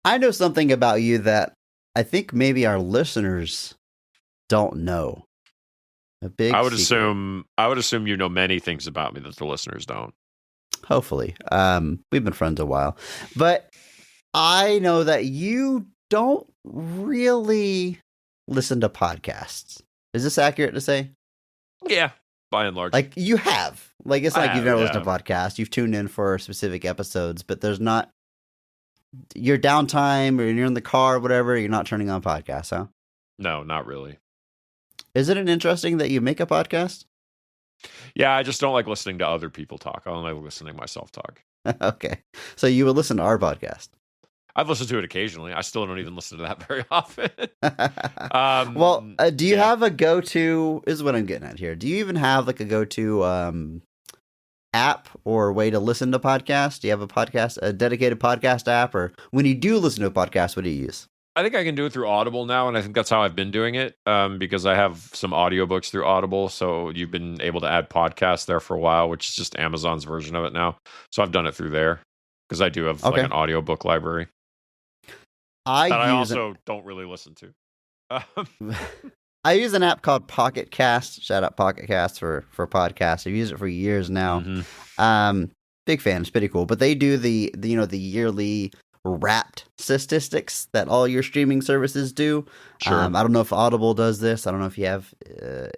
I know something about you that I think maybe our listeners don't know. A big I would secret. assume you know many things about me that the listeners don't. Hopefully. We've been friends a while. But I know that you don't really listen to podcasts. Is this accurate to say? Yeah, by and large. Like, you have. Like, it's I not like you've have, never yeah. listened to podcasts. You've tuned in for specific episodes, but there's not your downtime or you're in the car or whatever, you're not turning on podcasts, huh? No, not really. Isn't it interesting that you make a podcast? Yeah, I just don't like listening to other people talk. I don't like listening to myself talk. Okay. So you would listen to our podcast. I've listened to it occasionally. I still don't even listen to that very often. Well, do you have a go-to, is what I'm getting at here. Do you even have like a go-to app or way to listen to podcasts? Do you have a dedicated podcast app? Or when you do listen to a podcast, what do you use? I think I can do it through Audible now, and I think that's how I've been doing it because I have some audiobooks through Audible. So you've been able to add podcasts there for a while, which is just Amazon's version of it now. So I've done it through there because I do have like an audiobook library. I also don't really listen to. I use an app called Pocket Cast. Shout out Pocket Cast for podcasts. I've used it for years now. Mm-hmm. Big fan. It's pretty cool. But they do the yearly Wrapped statistics that all your streaming services do. Sure. I don't know if Audible does this. I don't know if you have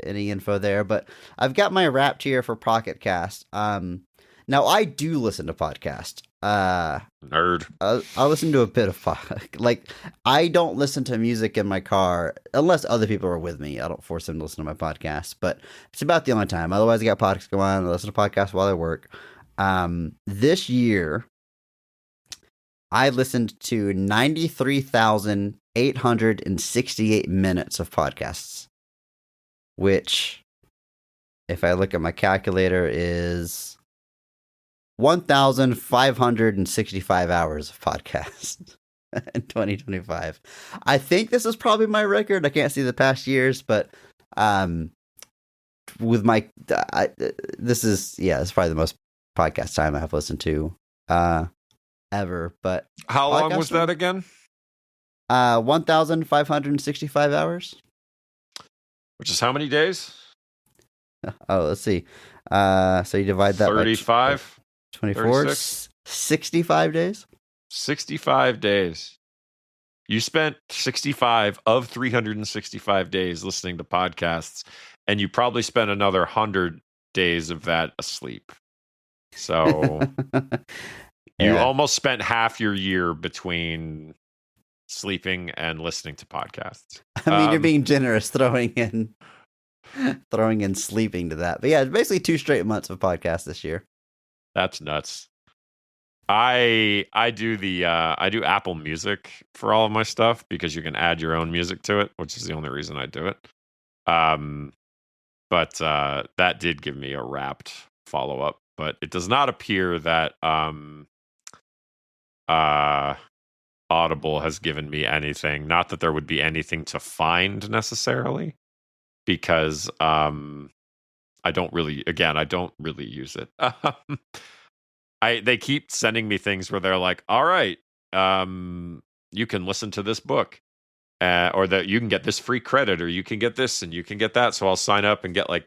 any info there, but I've got my Wrapped here for Pocket Cast. Now I do listen to podcasts. Nerd. I listen to a bit of like I don't listen to music in my car unless other people are with me. I don't force them to listen to my podcast, but it's about the only time. Otherwise, I got podcasts going on. I listen to podcasts while I work. This year, I listened to 93,868 minutes of podcasts, which, if I look at my calculator, is 1,565 hours of podcasts in 2025. I think this is probably my record. I can't see the past years, but with my, it's probably the most podcast time I've listened to ever. But how long was that again? 1,565 hours. Which is how many days? Oh, let's see. So you divide that 35? by 24, 65 days. 65 days. You spent 65 of 365 days listening to podcasts, and you probably spent another 100 days of that asleep. So you almost spent half your year between sleeping and listening to podcasts. I mean, you're being generous throwing in sleeping to that. But yeah, it's basically 2 straight months of podcasts this year. That's nuts. I do Apple Music for all of my stuff because you can add your own music to it, which is the only reason I do it. But that did give me a Wrapped follow-up, but it does not appear that Audible has given me anything. Not that there would be anything to find necessarily, because I don't really use it. They keep sending me things where they're like, all right, you can listen to this book, or that you can get this free credit, or you can get this and you can get that. So I'll sign up and get 3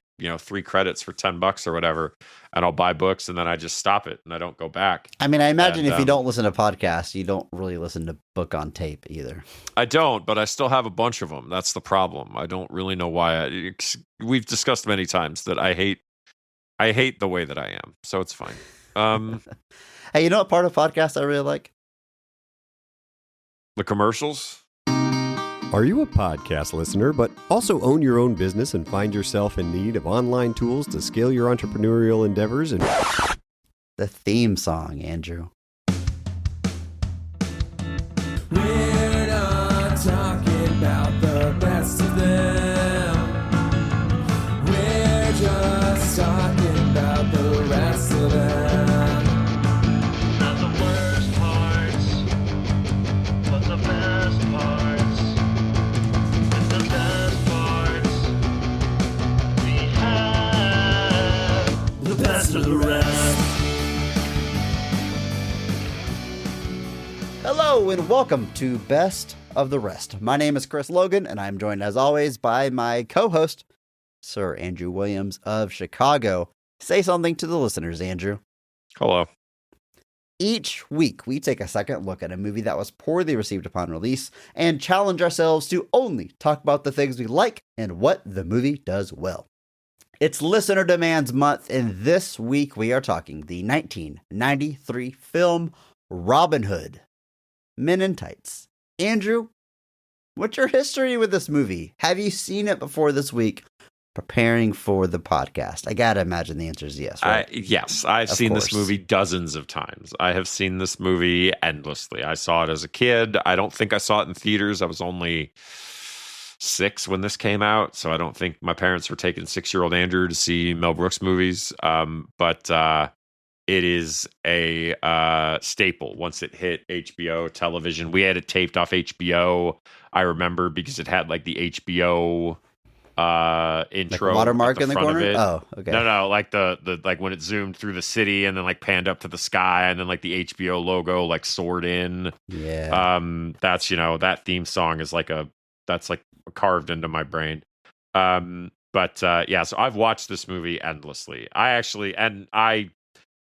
credits for $10 or whatever, and I'll buy books, and then I just stop it and I don't go back. I mean, I imagine if you don't listen to podcasts, you don't really listen to book on tape either. I don't, but I still have a bunch of them. That's the problem. I don't really know why. We've discussed many times that I hate the way that I am, so it's fine. Hey, you know what part of podcasts I really like? The commercials. Are you a podcast listener, but also own your own business and find yourself in need of online tools to scale your entrepreneurial endeavors? And the theme song, Andrew. We're not talking about the best of them. We're just talking about the rest of them. Not the worst parts, but the best parts. And the best parts we have. The best of the rest. Hello Hello and welcome to Best of the Rest. My name is Chris Logan, and I'm joined as always by my co-host, Sir Andrew Williams of Chicago. Say something to the listeners, Andrew. Hello. Each week, we take a second look at a movie that was poorly received upon release and challenge ourselves to only talk about the things we like and what the movie does well. It's Listener Demands Month, and this week we are talking the 1993 film Robin Hood, Men in Tights. Andrew, what's your history with this movie? Have you seen it before this week preparing for the podcast? I gotta imagine the answer is yes, right? Yes, I've seen this movie dozens of times. I have seen this movie endlessly. I saw it as a kid. I don't think I saw it in theaters. I was only 6 when this came out, so I don't think my parents were taking 6-year-old Andrew to see Mel Brooks movies. But it is a staple once it hit HBO television. We had it taped off HBO, I remember, because it had like the HBO intro, like watermark in the front corner. of it. Oh, okay. No, like the like when it zoomed through the city and then like panned up to the sky and then like the HBO logo like soared in. Yeah. That's that theme song is that's carved into my brain. So I've watched this movie endlessly.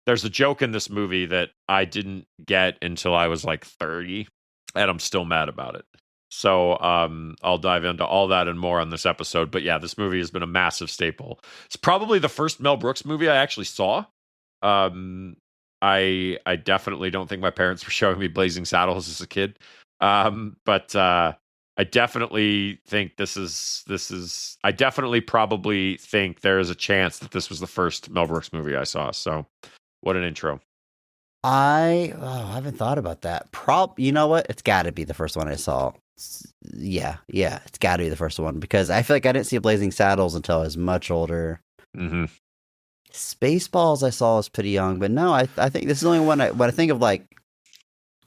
There's a joke in this movie that I didn't get until I was like 30, and I'm still mad about it. So I'll dive into all that and more on this episode. But yeah, this movie has been a massive staple. It's probably the first Mel Brooks movie I actually saw. I definitely don't think my parents were showing me Blazing Saddles as a kid. But I definitely think I definitely probably think there is a chance that this was the first Mel Brooks movie I saw. So what an intro. I haven't thought about that. You know what? It's got to be the first one I saw. Yeah, it's got to be the first one because I feel like I didn't see Blazing Saddles until I was much older. Mm-hmm. Spaceballs I saw was pretty young, but no, I think this is the only one when I think of like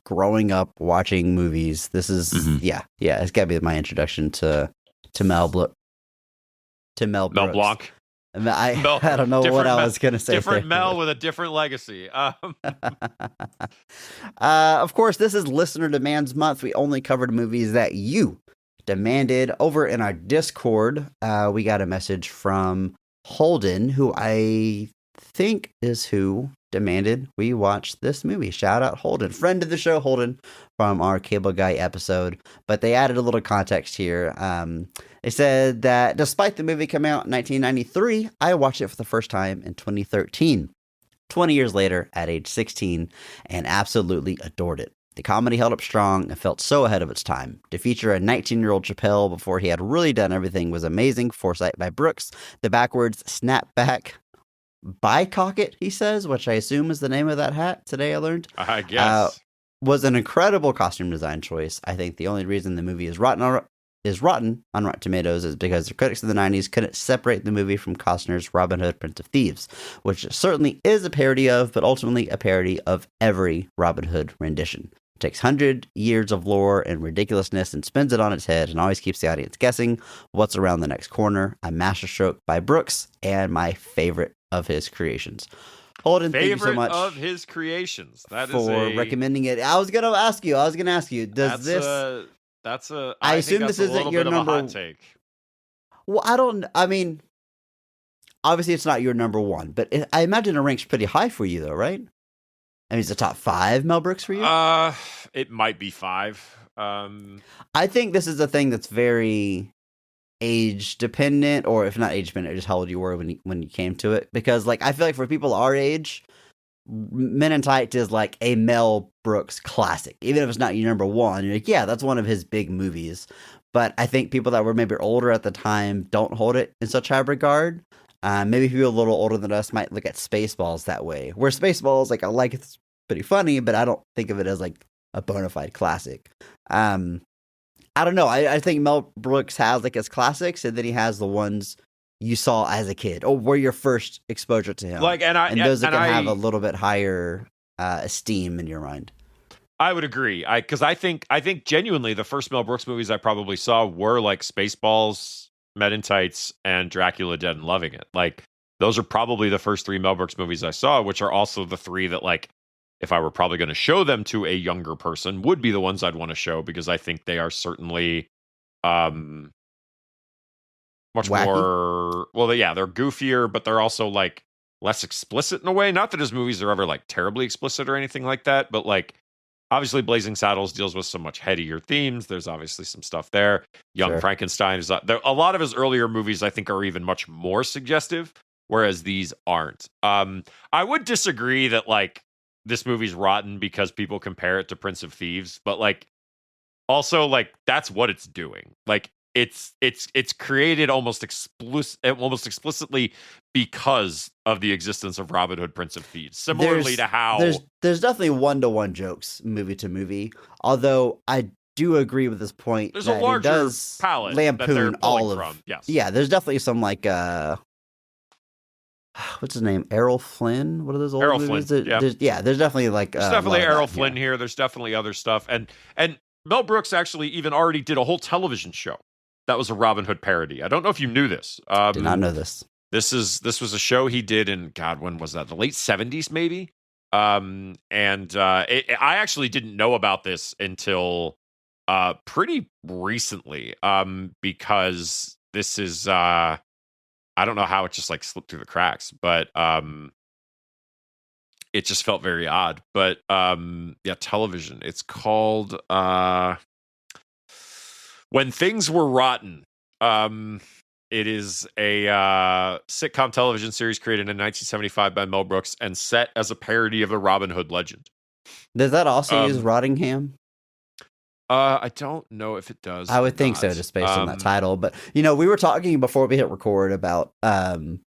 growing up watching movies. This is it's got to be my introduction to Mel Brooks. Mel Blanc. I don't know what I was going to say. Different Mel with a different legacy. Of course, this is Listener Demands Month. We only covered movies that you demanded. Over in our Discord, we got a message from Holden, who I think is who demanded we watch this movie. Shout out Holden, friend of the show, Holden, from our Cable Guy episode. But they added a little context here. They said that despite the movie coming out in 1993, I watched it for the first time in 2013, 20 years later at age 16, and absolutely adored it. The comedy held up strong and felt so ahead of its time. To feature a 19-year-old Chappelle before he had really done everything was amazing. Foresight by Brooks. The backwards snapback Bycocket, he says, which I assume is the name of that hat. Today I learned. I guess. Was an incredible costume design choice. I think the only reason the movie is rotten on Rotten Tomatoes is because the critics of the 90s couldn't separate the movie from Costner's Robin Hood, Prince of Thieves, which certainly is a parody of, but ultimately a parody of every Robin Hood rendition. It takes 100 years of lore and ridiculousness and spins it on its head and always keeps the audience guessing what's around the next corner. A masterstroke by Brooks and my favorite of his creations. Holden, thank you so much of his creations. That for is recommending it. I was gonna ask you. Does this? I assume this isn't your number. Hot take. Well, I mean, obviously it's not your number one, but I imagine it ranks pretty high for you, though, right? I mean, it's a top 5 Mel Brooks for you. It might be 5. I think this is a thing that's very age dependent, or if not age dependent, just how old you were when you came to it. Because like I feel like for people our age, Men in Tights is like a Mel Brooks classic. Even if it's not your number one, you're like, yeah, that's one of his big movies. But I think people that were maybe older at the time don't hold it in such high regard. Maybe people a little older than us might look at Spaceballs that way. Where Spaceballs, like I like it's pretty funny, but I don't think of it as like a bona fide classic. I don't know. I think Mel Brooks has like his classics, and then he has the ones you saw as a kid, or were your first exposure to him. And those that can have a little bit higher esteem in your mind. I would agree. Because I think genuinely the first Mel Brooks movies I probably saw were like Spaceballs, Men in Tights, and Dracula Dead and Loving It. Like those are probably the first 3 Mel Brooks movies I saw, which are also the 3 that like if I were probably going to show them to a younger person, would be the ones I'd want to show, because I think they are certainly much Wacky? more, well, they're goofier, but they're also like less explicit in a way. Not that his movies are ever like terribly explicit or anything like that, but like obviously Blazing Saddles deals with some much headier themes. There's obviously some stuff there. Young Sure. Frankenstein is a lot of his earlier movies I think are even much more suggestive, whereas these aren't. I would disagree that like this movie's rotten because people compare it to Prince of Thieves, but like also like that's what it's doing. Like it's created almost explicitly because of the existence of Robin Hood, Prince of Thieves. Similarly to how there's definitely one-to-one jokes movie to movie. Although I do agree with this point. There's a that larger it does palette that they're lampoon pulling all of. from. Yes. Yeah, there's definitely some like what's his name? Errol Flynn. What are those old Errol movies? Flynn, yeah. There's definitely like There's definitely a lot of Errol that, Flynn here. There's definitely other stuff, and Mel Brooks actually even already did a whole television show that was a Robin Hood parody. I don't know if you knew this. Did not know this. This was a show he did in, God, when was that? The late 70s, maybe. I actually didn't know about this until pretty recently, because this is I don't know how it just like slipped through the cracks, but it just felt very odd. But yeah, television. It's called When Things Were Rotten. It is a sitcom television series created in 1975 by Mel Brooks and set as a parody of the Robin Hood legend. Does that also use Rottingham? I don't know if it does. I would think so, just based on that title. But we were talking before we hit record about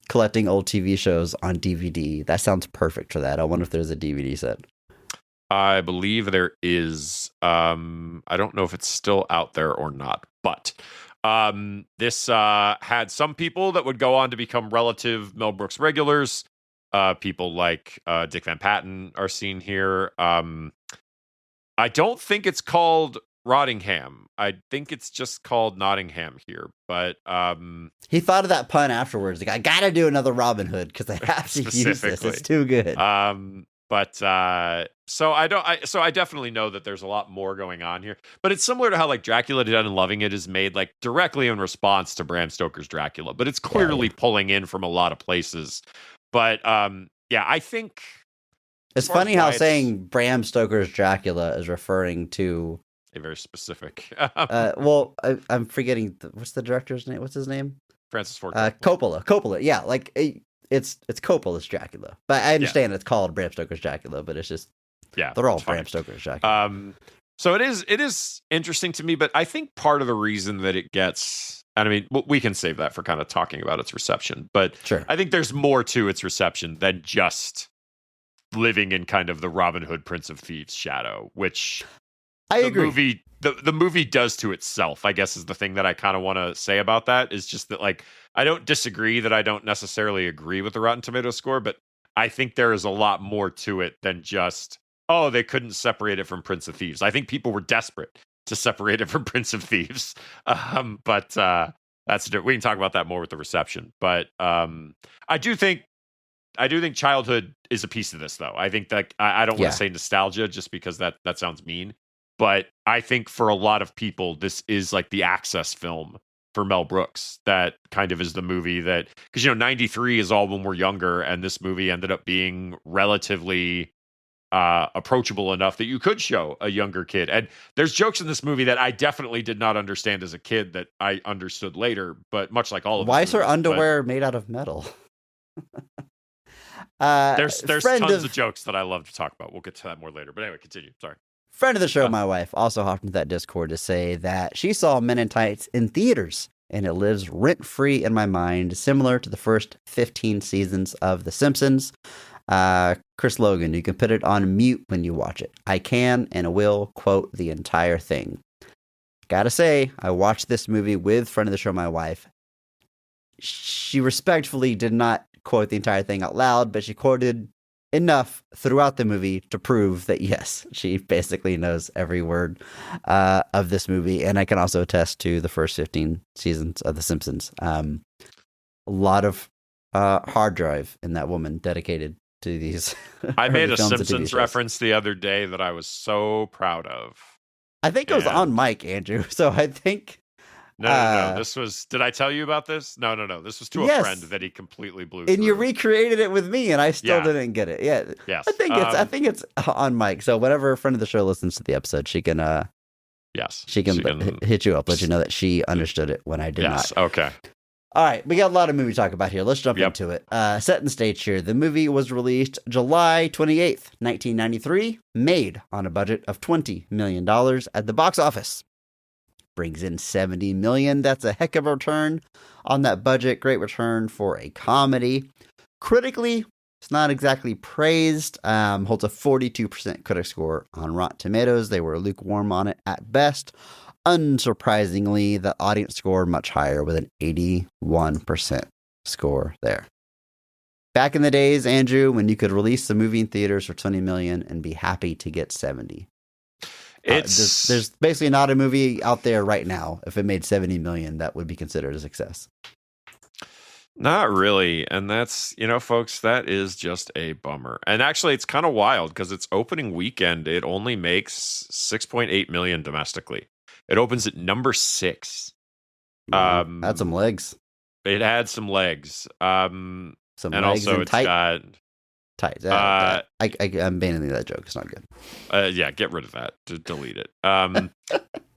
collecting old TV shows on DVD. That sounds perfect for that. I wonder if there's a DVD set. I believe there is. I don't know if it's still out there or not, but this had some people that would go on to become relative Mel Brooks regulars. People like Dick Van Patten are seen here. I don't think it's called Rottingham. I think it's just called Nottingham here. But he thought of that pun afterwards. Like, I gotta do another Robin Hood because I have to use this. It's too good. So I definitely know that there's a lot more going on here. But it's similar to how like Dracula Dead and Loving It is made like directly in response to Bram Stoker's Dracula, but it's clearly pulling in from a lot of places. But yeah, I think it's funny how saying Bram Stoker's Dracula is referring to a very specific. Well, I'm forgetting what's the director's name. What's his name? Francis Ford Coppola. Coppola. Yeah, like it's Coppola's Dracula. But I understand it's called Bram Stoker's Dracula, but it's just they're all Bram Stoker's Dracula. So it is interesting to me, but I think part of the reason that it gets, and I mean, we can save that for kind of talking about its reception, but sure. I think there's more to its reception than just living in kind of the Robin Hood Prince of Thieves shadow, which I agree. The movie does to itself, I guess, is the thing that I kind of want to say about that, is just that, like, I don't disagree that I don't necessarily agree with the Rotten Tomatoes score, but I think there is a lot more to it than just, oh, they couldn't separate it from Prince of Thieves. I think people were desperate to separate it from Prince of Thieves. But that's we can talk about that more with the reception. But I do think childhood is a piece of this, though. I think that I don't want to say nostalgia just because that sounds mean. But I think for a lot of people, this is like the access film for Mel Brooks. That kind of is the movie that, because 93 is all when we're younger, and this movie ended up being relatively approachable enough that you could show a younger kid. And there's jokes in this movie that I definitely did not understand as a kid that I understood later. But much like all of why is her underwear made out of metal? There's tons of jokes that I love to talk about. We'll get to that more later. But anyway, continue. Sorry. Friend of the show, my wife, also hopped into that Discord to say that she saw Men in Tights in theaters, and it lives rent-free in my mind, similar to the first 15 seasons of The Simpsons. Chris Logan, you can put it on mute when you watch it. I can and will quote the entire thing. Gotta say, I watched this movie with friend of the show, my wife. She respectfully did not quote the entire thing out loud, but she quoted enough throughout the movie to prove that, yes, she basically knows every word of this movie. And I can also attest to the first 15 seasons of The Simpsons. A lot of hard drive in that woman dedicated to these. I made early a films and TV Simpsons shows. reference the other day that I was so proud of. I think it was on And- mic, Andrew. So I think No. This was. Did I tell you about this? No. This was to a Yes. friend that he completely blew. and you through. recreated it with me, and I still Yeah. didn't get it. Yeah, Yes. I think it's on mic. So whenever a friend of the show listens to the episode, she can Yes. she can hit you up, let you know that she understood it when I did Yes. not. Okay. All right, we got a lot of movie to talk about here. Let's jump Yep. into it. Set and stage here. The movie was released July 28th, 1993, made on a budget of $20 million at the box office. Brings in $70 million. That's a heck of a return on that budget. Great return for a comedy. Critically, it's not exactly praised. Holds a 42% critic score on Rotten Tomatoes. They were lukewarm on it at best. Unsurprisingly, the audience scored much higher with an 81% score there. Back in the days, Andrew, when you could release the movie in theaters for $20 million and be happy to get 70. There's basically not a movie out there right now, if it made $70 million, that would be considered a success. Not really. And that's, folks, that is just a bummer. And actually, it's kind of wild because its opening weekend, it only makes 6.8 million domestically. It opens at number 6. Had some legs. It had some legs. Some and legs also and it's tight. got Tight. I'm banning that joke. It's not good. yeah, get rid of that. Delete it.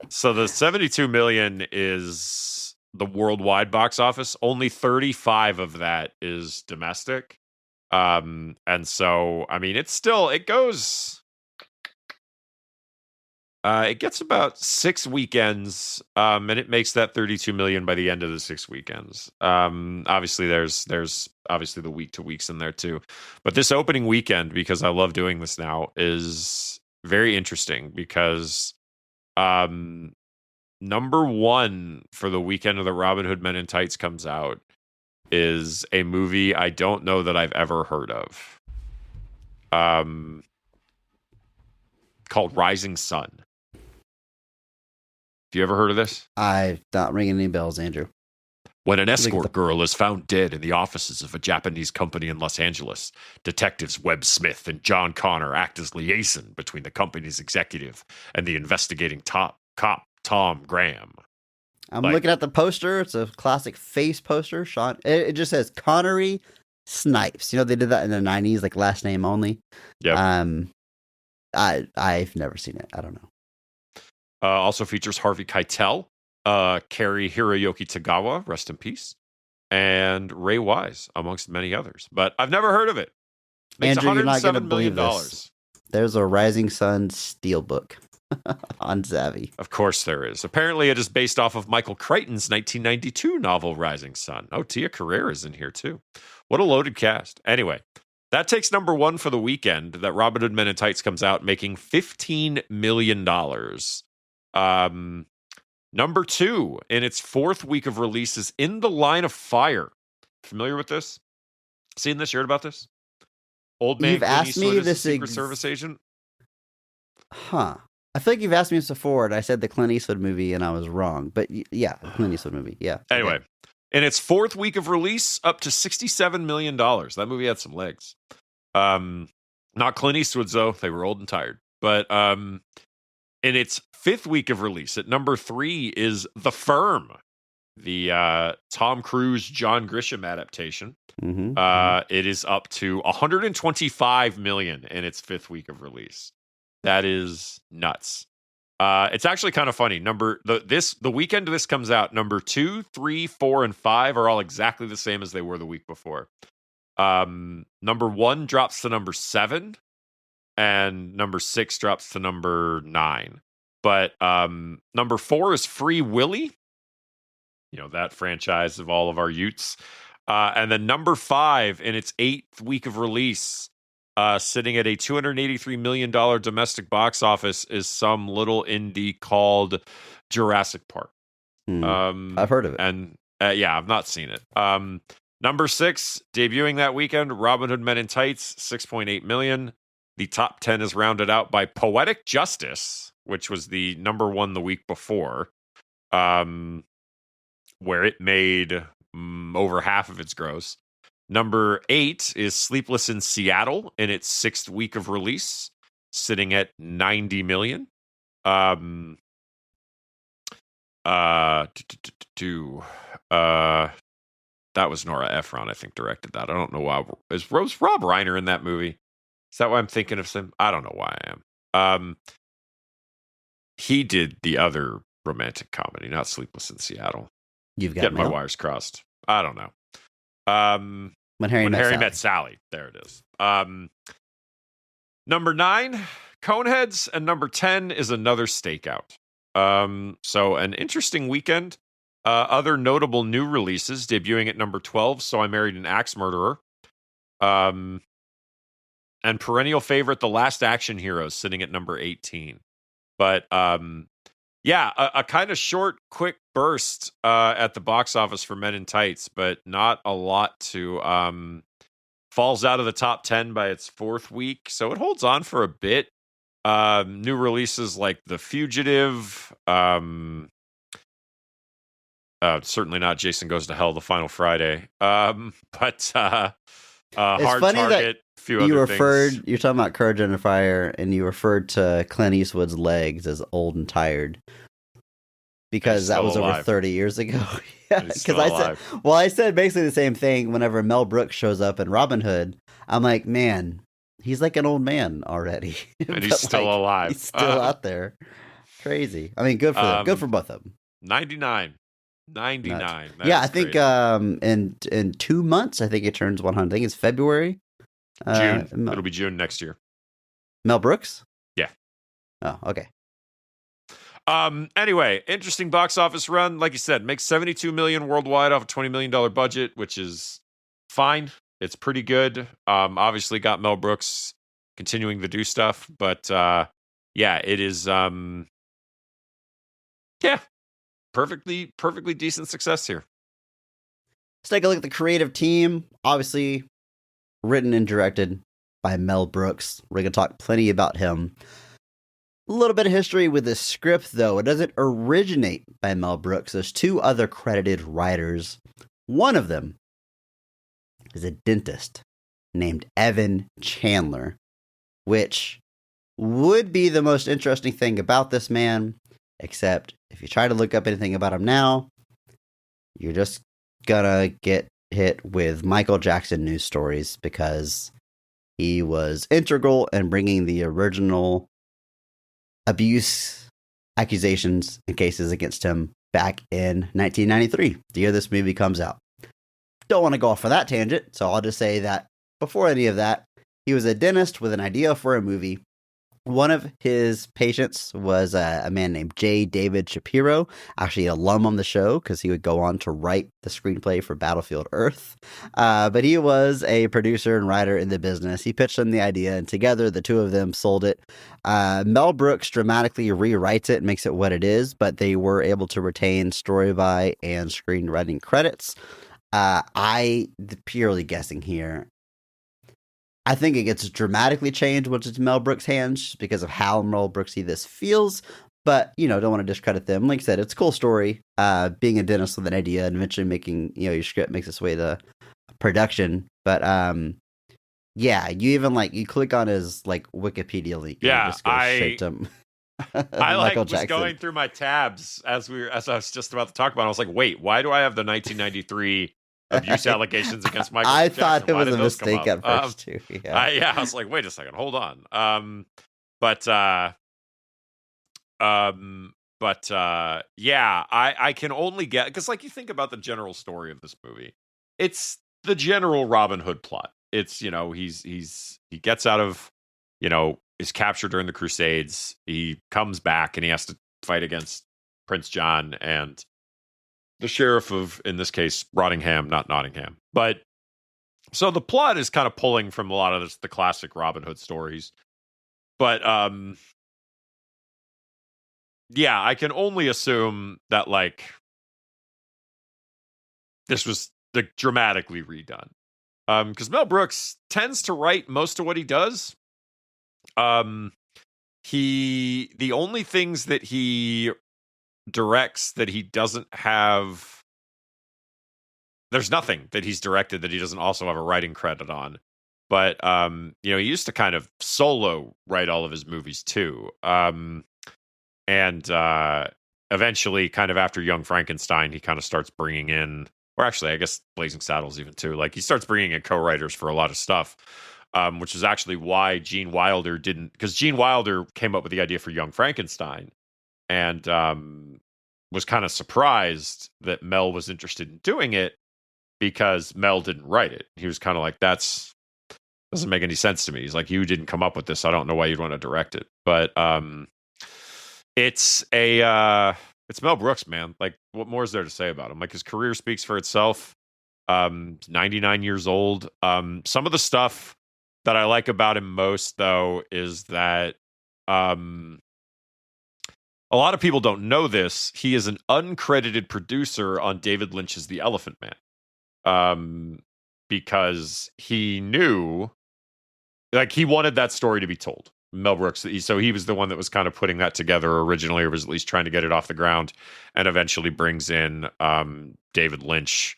So the 72 million is the worldwide box office. Only 35 of that is domestic. And so, I mean, it goes. It gets about 6 weekends, and it makes that 32 million by the end of the 6 weekends. Obviously, there's obviously the week to weeks in there too, but this opening weekend, because I love doing this now, is very interesting because number 1 for the weekend of the Robin Hood Men in Tights comes out is a movie I don't know that I've ever heard of, called Rising Sun. Have you ever heard of this? I'm not ringing any bells, Andrew. When an escort girl is found dead in the offices of a Japanese company in Los Angeles, detectives Webb Smith and John Connor act as liaison between the company's executive and the investigating cop Tom Graham. I'm looking at the poster. It's a classic face poster. Sean. It just says Connery Snipes. They did that in the 90s, like last name only. Yeah. I've never seen it. I don't know. Also features Harvey Keitel, Cary Hiroyuki Tagawa, rest in peace, and Ray Wise, amongst many others. But I've never heard of it. Makes Andrew, you're not going to $107 believe million. this. There's a Rising Sun steelbook on Zavvi. Of course there is. Apparently it is based off of Michael Crichton's 1992 novel Rising Sun. Oh, Tia Carrera's in here too. What a loaded cast. Anyway, that takes number 1 for the weekend that Robin Hood Men in Tights comes out, making $15 million. Number 2 in its 4th week of release is In the Line of Fire. Familiar with this? Seen this? You heard about this? Old man You've Clint asked Eastwood me is a this Secret Service agent. Huh. I feel like you've asked me this before, and I said the Clint Eastwood movie, and I was wrong. But yeah, the Clint Eastwood movie. Yeah. Anyway, Okay. in its 4th week of release, up to $67 million. That movie had some legs. Not Clint Eastwood's, though. They were old and tired. But in its 5th week of release, at number 3 is The Firm, the Tom Cruise, John Grisham adaptation. It is up to $125 million in its 5th week of release. That is nuts. It's actually kind of funny. The weekend this comes out, number 2, 3, 4, and 5 are all exactly the same as they were the week before. Number 1 drops to number 7, and number 6 drops to number 9. But number 4 is Free Willy. That franchise of all of our Utes. And then number 5 in its 8th week of release, sitting at a $283 million domestic box office, is some little indie called Jurassic Park. I've heard of it. And yeah, I've not seen it. Number 6, debuting that weekend, Robin Hood Men in Tights, 6.8 million. The top 10 is rounded out by Poetic Justice, which was the number 1 the week before, where it made over half of its gross. Number 8 is Sleepless in Seattle in its 6th week of release, sitting at 90 million. Um, that was Nora Ephron, I think, directed that. I don't know why. Is Rob Reiner in that movie? Is that why I'm thinking of him? I don't know why I am. He did the other romantic comedy, not Sleepless in Seattle. You've got Getting my mail. wires crossed. I don't know. When Harry Met Sally. There it is. Number 9, Coneheads, and number 10 is Another Stakeout. So an interesting weekend. Other notable new releases debuting at number 12, So I Married an Axe Murderer. And perennial favorite, The Last Action Hero, sitting at number 18. But yeah, a kind of short, quick burst at the box office for Men in Tights, but not a lot to falls out of the top 10 by its 4th week, so it holds on for a bit. New releases like The Fugitive, certainly not Jason Goes to Hell, The Final Friday, but Hard funny that Target, a few other things. You're talking about Courage Under Fire, and you referred to Clint Eastwood's legs as old and tired. Because that was over 30 years ago. Yeah, because I said basically the same thing whenever Mel Brooks shows up in Robin Hood. I'm like, man, he's like an old man already. And he's still alive. He's still out there. Crazy. I mean, good for them. Good for both of them. 99. Yeah, I think in 2 months, I think it turns 100. I think it's February. June. It'll be June next year. Mel Brooks? Yeah. Oh, okay. Anyway, interesting box office run. Like you said, makes $72 million worldwide off a $20 million budget, which is fine. It's pretty good. Obviously got Mel Brooks continuing to do stuff, but yeah, it is perfectly decent success here. Let's take a look at the creative team. Obviously written and directed by Mel Brooks. We're going to talk plenty about him. A little bit of history with this script, though. It doesn't originate by Mel Brooks. There's 2 other credited writers. One of them is a dentist named Evan Chandler, which would be the most interesting thing about this man, except if you try to look up anything about him now, you're just gonna get hit with Michael Jackson news stories because he was integral in bringing the original abuse accusations and cases against him back in 1993, the year this movie comes out. Don't want to go off on that tangent, so I'll just say that before any of that, he was a dentist with an idea for a movie. One of his patients was a man named J. David Shapiro, actually an alum on the show because he would go on to write the screenplay for Battlefield Earth. But he was a producer and writer in the business. He pitched him the idea, and together the 2 of them sold it. Mel Brooks dramatically rewrites it and makes it what it is, but they were able to retain story by and screenwriting credits. Purely guessing here, I think it gets dramatically changed once it's Mel Brooks' hands just because of how Mel Brooksy this feels. But, don't want to discredit them. Like I said, it's a cool story. Being a dentist with an idea and eventually making, your script makes its way to production. But, yeah, you even you click on his Wikipedia link. Yeah, and it just goes straight to I was going through my tabs as I was just about to talk about it. I was like, wait, why do I have the 1993 abuse allegations against Michael Jackson? Thought it was a mistake at first too. Yeah. I was like, wait a second, hold on. Yeah, I can only get, because you think about the general story of this movie. It's the general Robin Hood plot. It's, he gets out of, is captured during the Crusades. He comes back and he has to fight against Prince John and the sheriff of, in this case, Rottingham, not Nottingham. But so the plot is kind of pulling from a lot of the classic Robin Hood stories. But yeah, I can only assume that this was dramatically redone. Because Mel Brooks tends to write most of what he does. The only things that he directs that he doesn't have there's nothing that he's directed that he doesn't also have a writing credit on. But he used to kind of solo write all of his movies too. And eventually, kind of after Young Frankenstein, he kind of starts bringing in, or actually, I guess Blazing Saddles even too. Like he starts bringing in co-writers for a lot of stuff, which is actually why Gene Wilder didn't, because Gene Wilder came up with the idea for Young Frankenstein, and was kind of surprised that Mel was interested in doing it because Mel didn't write it. He was kind of like, that's doesn't make any sense to me. He's like, you didn't come up with this. I don't know why you'd want to direct it. But it's Mel Brooks, man. Like, what more is there to say about him? Like, his career speaks for itself. 99 years old. Some of the stuff that I like about him most, though, is that a lot of people don't know this. He is an uncredited producer on David Lynch's The Elephant Man. Because he knew, like, he wanted that story to be told. Mel Brooks. So he was the one that was kind of putting that together originally, or was at least trying to get it off the ground, and eventually brings in David Lynch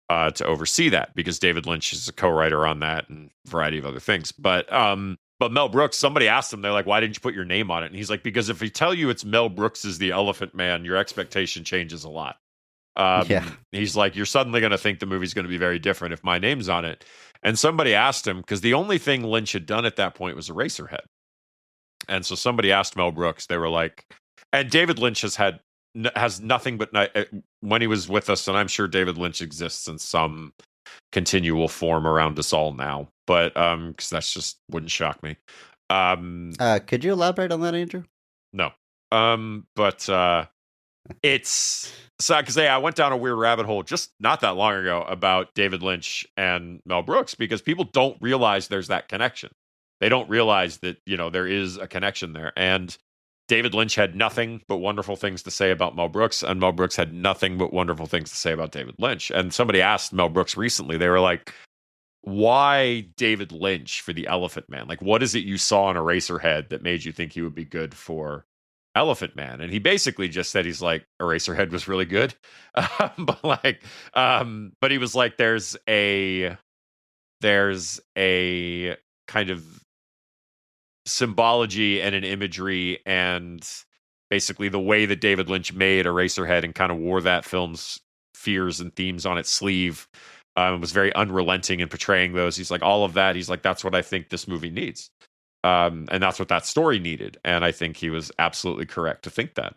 to oversee that, because David Lynch is a co-writer on that and a variety of other things. But Mel Brooks, somebody asked him, they're like, why didn't you put your name on it? And he's like, because if we tell you it's Mel Brooks is The Elephant Man, your expectation changes a lot. He's like, you're suddenly going to think the movie's going to be very different if my name's on it. And somebody asked him, because the only thing Lynch had done at that point was Eraserhead. And so somebody asked Mel Brooks, they were like, and David Lynch has nothing but, when he was with us, and I'm sure David Lynch exists in some continual form around us all now, but because that's just wouldn't shock me. Could you elaborate on that, Andrew? No. But it's sad because I went down a weird rabbit hole just not that long ago about David Lynch and Mel Brooks, because people don't realize there's that connection. They don't realize that, there is a connection there. And David Lynch had nothing but wonderful things to say about Mel Brooks, and Mel Brooks had nothing but wonderful things to say about David Lynch. And somebody asked Mel Brooks recently, they were like, why David Lynch for The Elephant Man? Like, what is it you saw in Eraserhead that made you think he would be good for Elephant Man? And he basically just said, he's like, Eraserhead was really good. But he was like, there's a kind of symbology and an imagery, and basically the way that David Lynch made Eraserhead and kind of wore that film's fears and themes on its sleeve, was very unrelenting in portraying those. He's like, all of that, he's like, that's what I think this movie needs. And that's what that story needed. And I think he was absolutely correct to think that.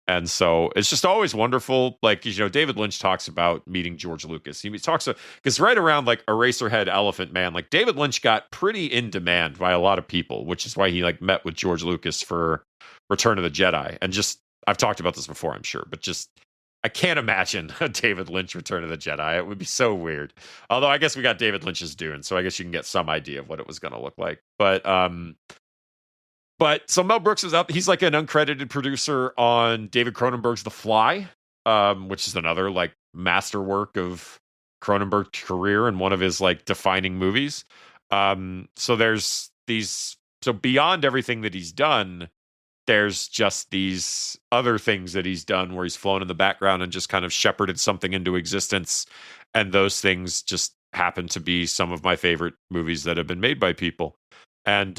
And so it's just always wonderful. Like, David Lynch talks about meeting George Lucas. He talks, because right around like Eraserhead, Elephant Man, like David Lynch got pretty in demand by a lot of people, which is why he like met with George Lucas for Return of the Jedi. And just, I've talked about this before, I'm sure, but just, I can't imagine a David Lynch Return of the Jedi. It would be so weird. Although I guess we got David Lynch's Dune, so I guess you can get some idea of what it was going to look like. But so Mel Brooks is out. He's like an uncredited producer on David Cronenberg's The Fly, which is another like masterwork of Cronenberg's career and one of his like defining movies. So there's these. So beyond everything that he's done, there's just these other things that he's done where he's flown in the background and just kind of shepherded something into existence. And those things just happen to be some of my favorite movies that have been made by people. And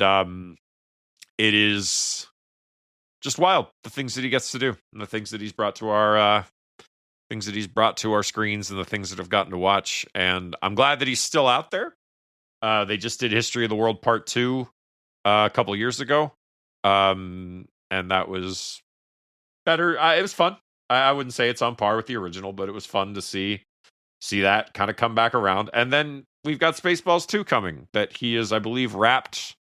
it is just wild, the things that he gets to do and the things that he's brought to our screens and the things that I've gotten to watch. And I'm glad that he's still out there. They just did History of the World Part 2 a couple of years ago. And that was better. It was fun. I wouldn't say it's on par with the original, but it was fun to see that kind of come back around. And then we've got Spaceballs 2 coming that he is, I believe, wrapped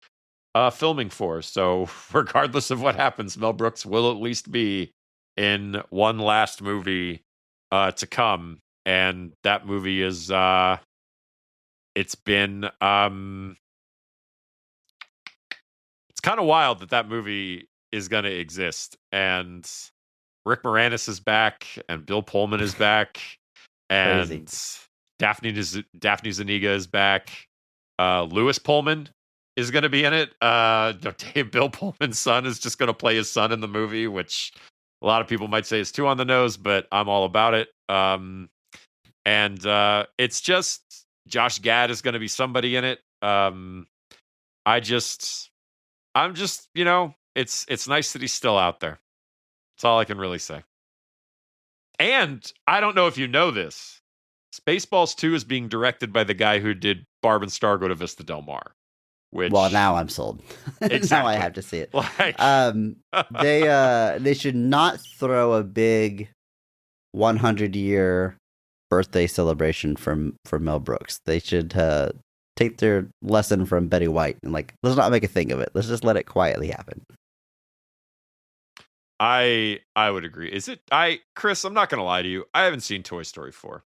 filming for. So regardless of what happens, Mel Brooks will at least be in one last movie to come. And that movie is it's been it's kind of wild that movie is going to exist. And Rick Moranis is back, and Bill Pullman is back, and Crazy. Daphne Zuniga is back. Lewis Pullman is going to be in it. Bill Pullman's son is just going to play his son in the movie, which a lot of people might say is too on the nose, but I'm all about it. And it's just Josh Gad is going to be somebody in it. I'm just, it's nice that he's still out there. That's all I can really say. And I don't know if you know this. Spaceballs 2 is being directed by the guy who did Barb and Star Go to Vista Del Mar. Which, well, now I'm sold. Exactly. Now I have to see it. Like, They should not throw a big 100-year birthday celebration from Mel Brooks. They should take their lesson from Betty White and let's not make a thing of it. Let's just let it quietly happen. I would agree. Chris, I'm not going to lie to you. I haven't seen Toy Story 4.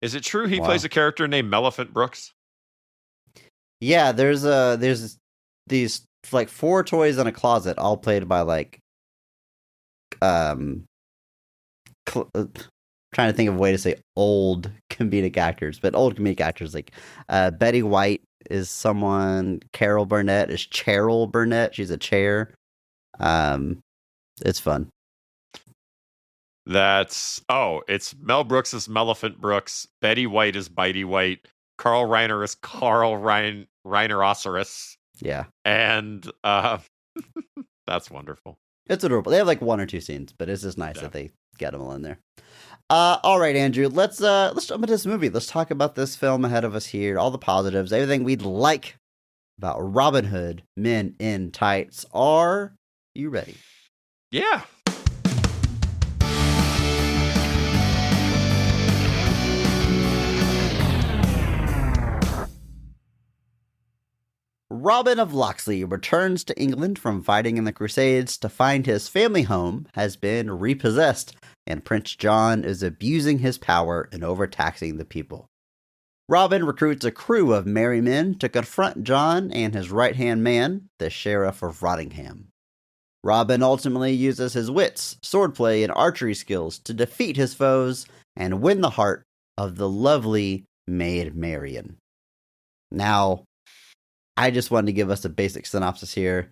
Is it true he plays a character named Meliphant Brooks? Yeah, there's these 4 toys in a closet, all played by trying to think of a way to say old comedic actors, but old comedic actors Betty White is someone. Carol Burnett is Cheryl Burnett. She's a chair. It's fun. It's Mel Brooks is Meliphant Brooks. Betty White is Bitey White. Carl Reiner is Carl Reinerosaurus. Yeah. And that's wonderful. It's adorable. They have 1 or 2 scenes, but it's just nice that they get them all in there. All right, Andrew, let's jump into this movie. Let's talk about this film ahead of us here. All the positives, everything we'd like about Robin Hood Men in Tights. Are you ready? Yeah. Robin of Locksley returns to England from fighting in the Crusades to find his family home has been repossessed, and Prince John is abusing his power and overtaxing the people. Robin recruits a crew of merry men to confront John and his right-hand man, the Sheriff of Rottingham. Robin ultimately uses his wits, swordplay, and archery skills to defeat his foes and win the heart of the lovely Maid Marian. Now, I just wanted to give us a basic synopsis here.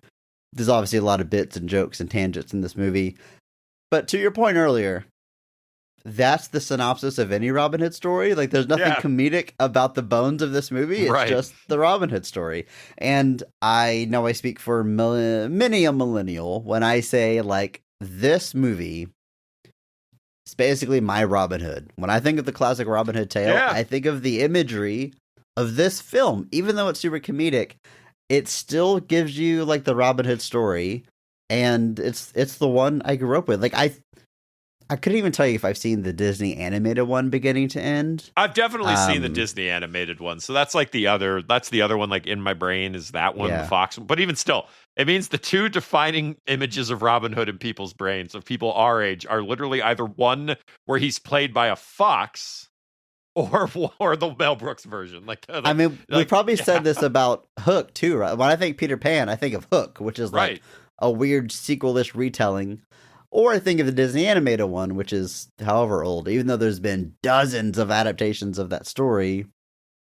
There's obviously a lot of bits and jokes and tangents in this movie. But to your point earlier, that's the synopsis of any Robin Hood story. There's nothing comedic about the bones of this movie. It's just the Robin Hood story. And I know I speak for many a millennial when I say, this movie is basically my Robin Hood. When I think of the classic Robin Hood tale, I think of the imagery of this film. Even though it's super comedic, it still gives you the Robin Hood story, and it's the one I grew up with. I couldn't even tell you if I've seen the Disney animated one beginning to end. I've definitely seen the Disney animated one, so that's the other one. In my brain is that one, the Fox one. But even still, it means the 2 defining images of Robin Hood in people's brains of people our age are literally either one where he's played by a fox, or the Mel Brooks version. We probably said this about Hook too, right? When I think Peter Pan, I think of Hook, which is a weird sequel-ish retelling. Or I think of the Disney animated one, which is however old. Even though there's been dozens of adaptations of that story,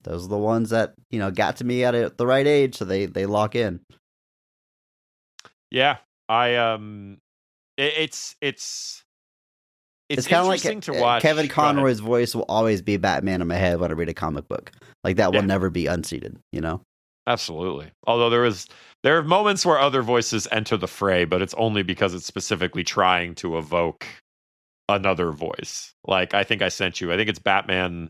those are the ones that got to me at the right age, so they lock in. Yeah, it's kind of like to watch. Kevin Conroy's voice will always be Batman in my head when I read a comic book. That will never be unseated, Absolutely. Although there are moments where other voices enter the fray, but it's only because it's specifically trying to evoke another voice. I think I sent you, I think it's Batman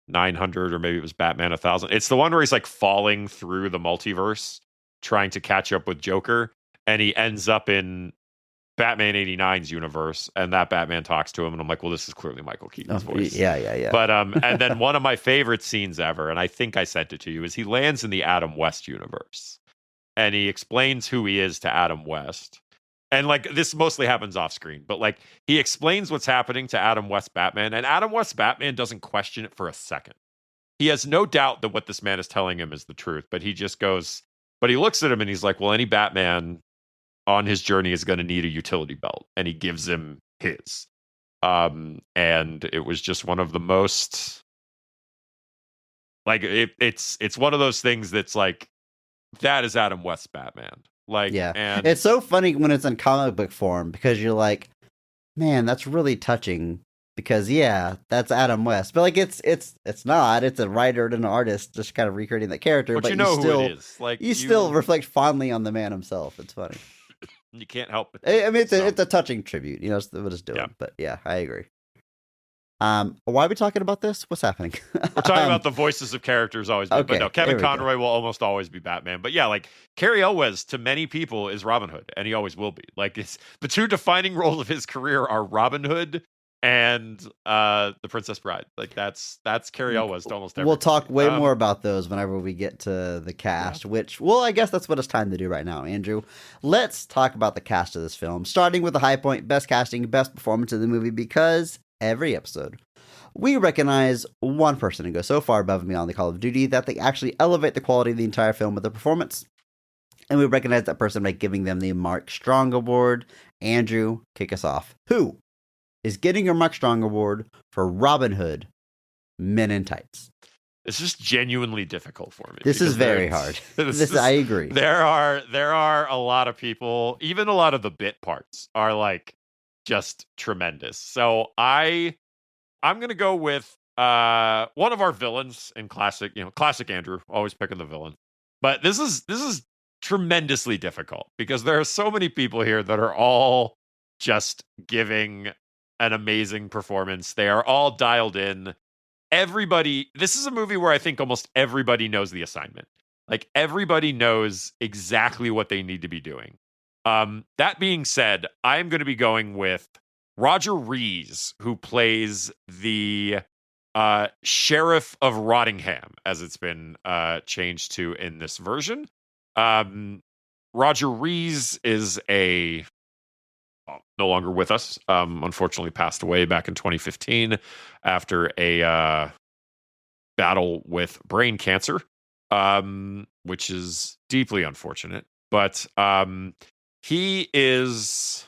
900, or maybe it was Batman 1000. It's the one where he's falling through the multiverse, trying to catch up with Joker, and he ends up in Batman 89's universe, and that Batman talks to him, and I'm like, well, this is clearly Michael Keaton's voice. Yeah. But and then one of my favorite scenes ever, and I think I sent it to you, is he lands in the Adam West universe, and he explains who he is to Adam West. And this mostly happens off screen, but he explains what's happening to Adam West Batman, and Adam West Batman doesn't question it for a second. He has no doubt that what this man is telling him is the truth, but he just goes, but he looks at him and he's like, well, any Batman on his journey is going to need a utility belt, and he gives him his. And it was just one of the most it's one of those things that's that is Adam West Batman. And it's so funny when it's in comic book form, because you're like, man, that's really touching. because that's Adam West. But like it's not. It's a writer and an artist just kind of recreating that character. But But you know who still, it is. Like you still reflect fondly on the man himself. It's funny. you can't help it. I mean, it's So, a touching tribute. You know, it's what it's doing. Yeah. But yeah, I agree. Why are we talking about this? What's happening? we're talking about the voices of characters always. Been, okay, but no, here Kevin we go. Conroy will almost always be Batman. But yeah, like Cary Elwes to many people is Robin Hood, and he always will be. Like it's the two defining roles of his career are Robin Hood and the Princess Bride. Like that's Cary Elwes to almost everything. We'll talk way more about those whenever we get to the cast, which, well, I guess that's what it's time to do right now, Andrew. Let's talk about the cast of this film, starting with the high point, best casting, best performance of the movie, because every episode we recognize one person and go so far above and beyond the Call of Duty that they actually elevate the quality of the entire film with their performance. And we recognize that person by giving them the Mark Strong Award. Andrew, kick us off. Who is getting your Mark Strong Award for Robin Hood, Men in Tights? It's just genuinely difficult for me. This is because very there's- hard. I agree. There are a lot of people, even a lot of the bit parts are like just tremendous. So I'm gonna go with one of our villains in classic Andrew, always picking the villain. But this is tremendously difficult because there are so many people here that are all just giving an amazing performance. They are all dialed in. This is a movie where I think almost everybody knows the assignment. Like everybody knows exactly what they need to be doing. That being said, I'm going to be going with Roger Rees, who plays the Sheriff of Rottingham, as it's been changed to in this version. Roger Rees is no longer with us. Unfortunately, passed away back in 2015 after a battle with brain cancer, which is deeply unfortunate. But he is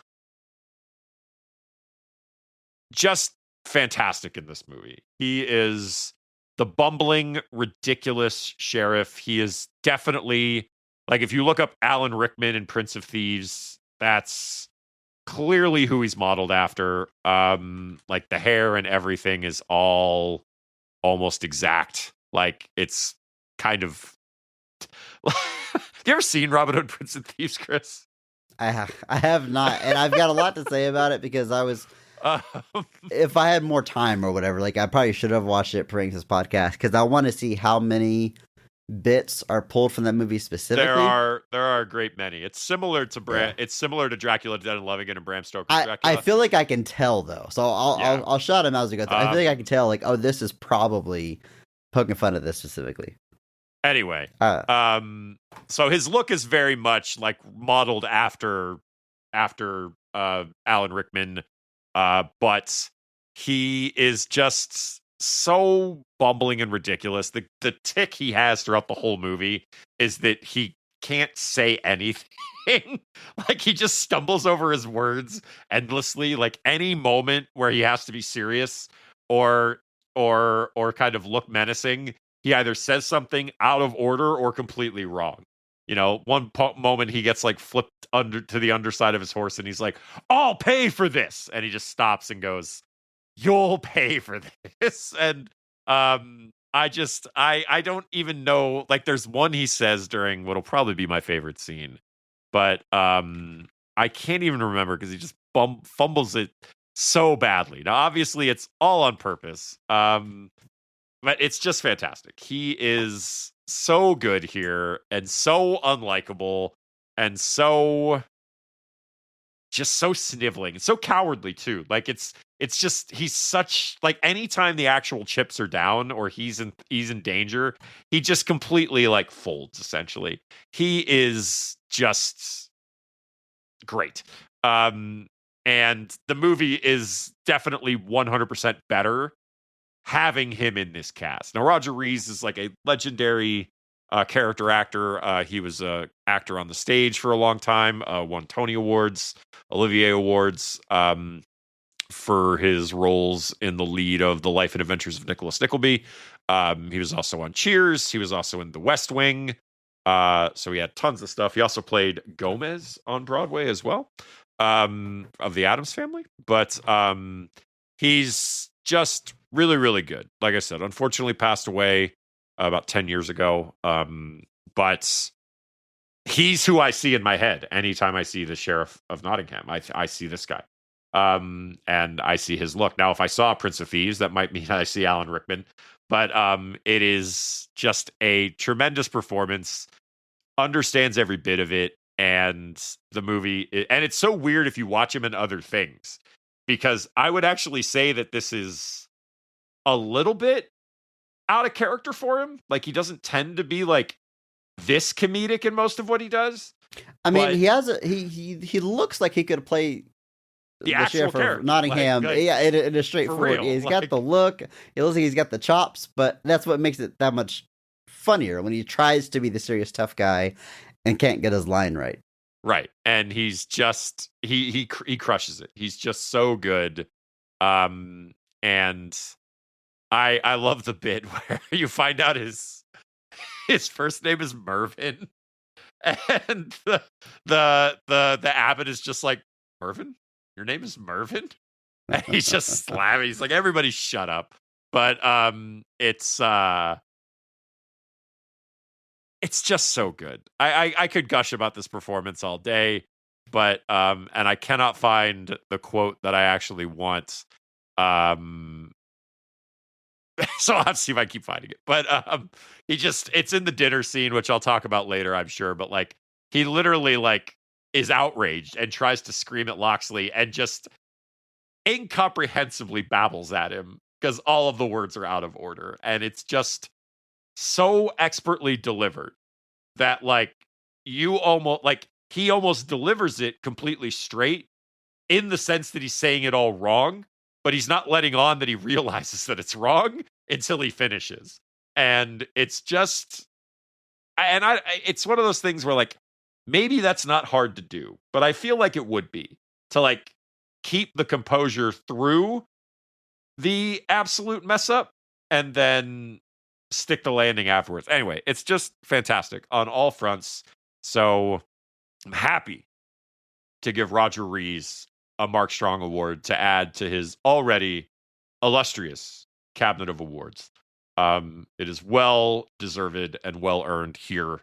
just fantastic in this movie. He is the bumbling, ridiculous sheriff. He is definitely, like, if you look up Alan Rickman in Prince of Thieves, that's clearly who he's modeled after. Like the hair and everything is all almost exact. Like it's kind of. Have you ever seen Robin Hood Prince of Thieves, Chris? I have not, and I've got a lot to say about it because I was. If I had more time or whatever, like I probably should have watched it during this podcast because I want to see how many bits are pulled from that movie specifically. There are a great many. It's similar to It's similar to Dracula, Dead and Loving It, and Bram Stoker's Dracula. I feel like I can tell though, so I'll shout him out as we go through. I feel like I can tell, like, oh, this is probably poking fun at this specifically. Anyway, so his look is very much like modeled after Alan Rickman. But he is just so bumbling and ridiculous. The tick he has throughout the whole movie is that he can't say anything. Like he just stumbles over his words endlessly. Like any moment where he has to be serious or kind of look menacing, he either says something out of order or completely wrong. You know, one moment he gets like flipped under to the underside of his horse and he's like, "I'll pay for this." And he just stops and goes, "You'll pay for this." And I don't even know, like there's one he says during what'll probably be my favorite scene. But I can't even remember because he just fumbles it so badly. Now obviously it's all on purpose. But it's just fantastic. He is so good here and so unlikable and so sniveling and so cowardly too. Like it's just he's such, like, anytime the actual chips are down or he's in danger, he just completely like folds essentially. He is just great. And the movie is definitely 100% better having him in this cast. Now, Roger Rees is like a legendary character actor. He was an actor on the stage for a long time, won Tony Awards, Olivier Awards for his roles in the lead of The Life and Adventures of Nicholas Nickleby. He was also on Cheers. He was also in The West Wing. So he had tons of stuff. He also played Gomez on Broadway as well, of the Addams Family. But he's just really, really good. Like I said, unfortunately passed away about 10 years ago. But he's who I see in my head anytime I see the Sheriff of Nottingham. I see this guy. And I see his look. Now, if I saw Prince of Thieves, that might mean I see Alan Rickman. But it is just a tremendous performance. Understands every bit of it. And the movie, and it's so weird if you watch him in other things, because I would actually say that this is a little bit out of character for him. Like, he doesn't tend to be like this comedic in most of what he does. I mean, But he has he looks like he could play the actual Sheriff of character, Nottingham. like, Yeah, in a straightforward. real, He's like- got the look. It looks like he's got the chops, but that's what makes it that much funnier when he tries to be the serious tough guy and can't get his line right. Right. And he's just he crushes it. He's just so good. And I love the bit where you find out his first name is Mervyn, and the abbot is just like, Mervyn? Your name is Mervyn? And he's just slamming. He's like, everybody shut up. But it's just so good. I could gush about this performance all day, but and I cannot find the quote that I actually want. So I'll have to see if I keep finding it. But it's in the dinner scene, which I'll talk about later, I'm sure. But like, he literally like is outraged and tries to scream at Loxley and just incomprehensibly babbles at him because all of the words are out of order. And it's just so expertly delivered that like he almost delivers it completely straight, in the sense that he's saying it all wrong, but he's not letting on that he realizes that it's wrong until he finishes. And it's just, it's one of those things where like, maybe that's not hard to do, but I feel like it would be, to like keep the composure through the absolute mess up and then stick the landing afterwards. Anyway, it's just fantastic on all fronts. So I'm happy to give Roger Rees a Mark Strong Award to add to his already illustrious cabinet of awards. It is well deserved and well earned here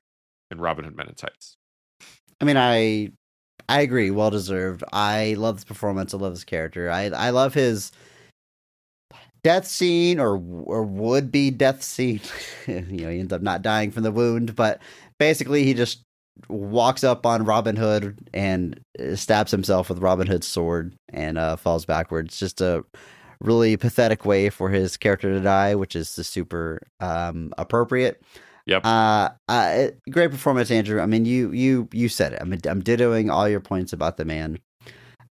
in Robin Hood Men in Tights. I mean, I agree, well deserved. I love this performance. I love his character. I love his death scene or would be death scene. He ends up not dying from the wound, but basically he just walks up on Robin Hood and stabs himself with Robin Hood's sword and falls backwards. Just a really pathetic way for his character to die, which is super appropriate. Yep. Great performance, Andrew. I mean, you said it. I'm dittoing all your points about the man.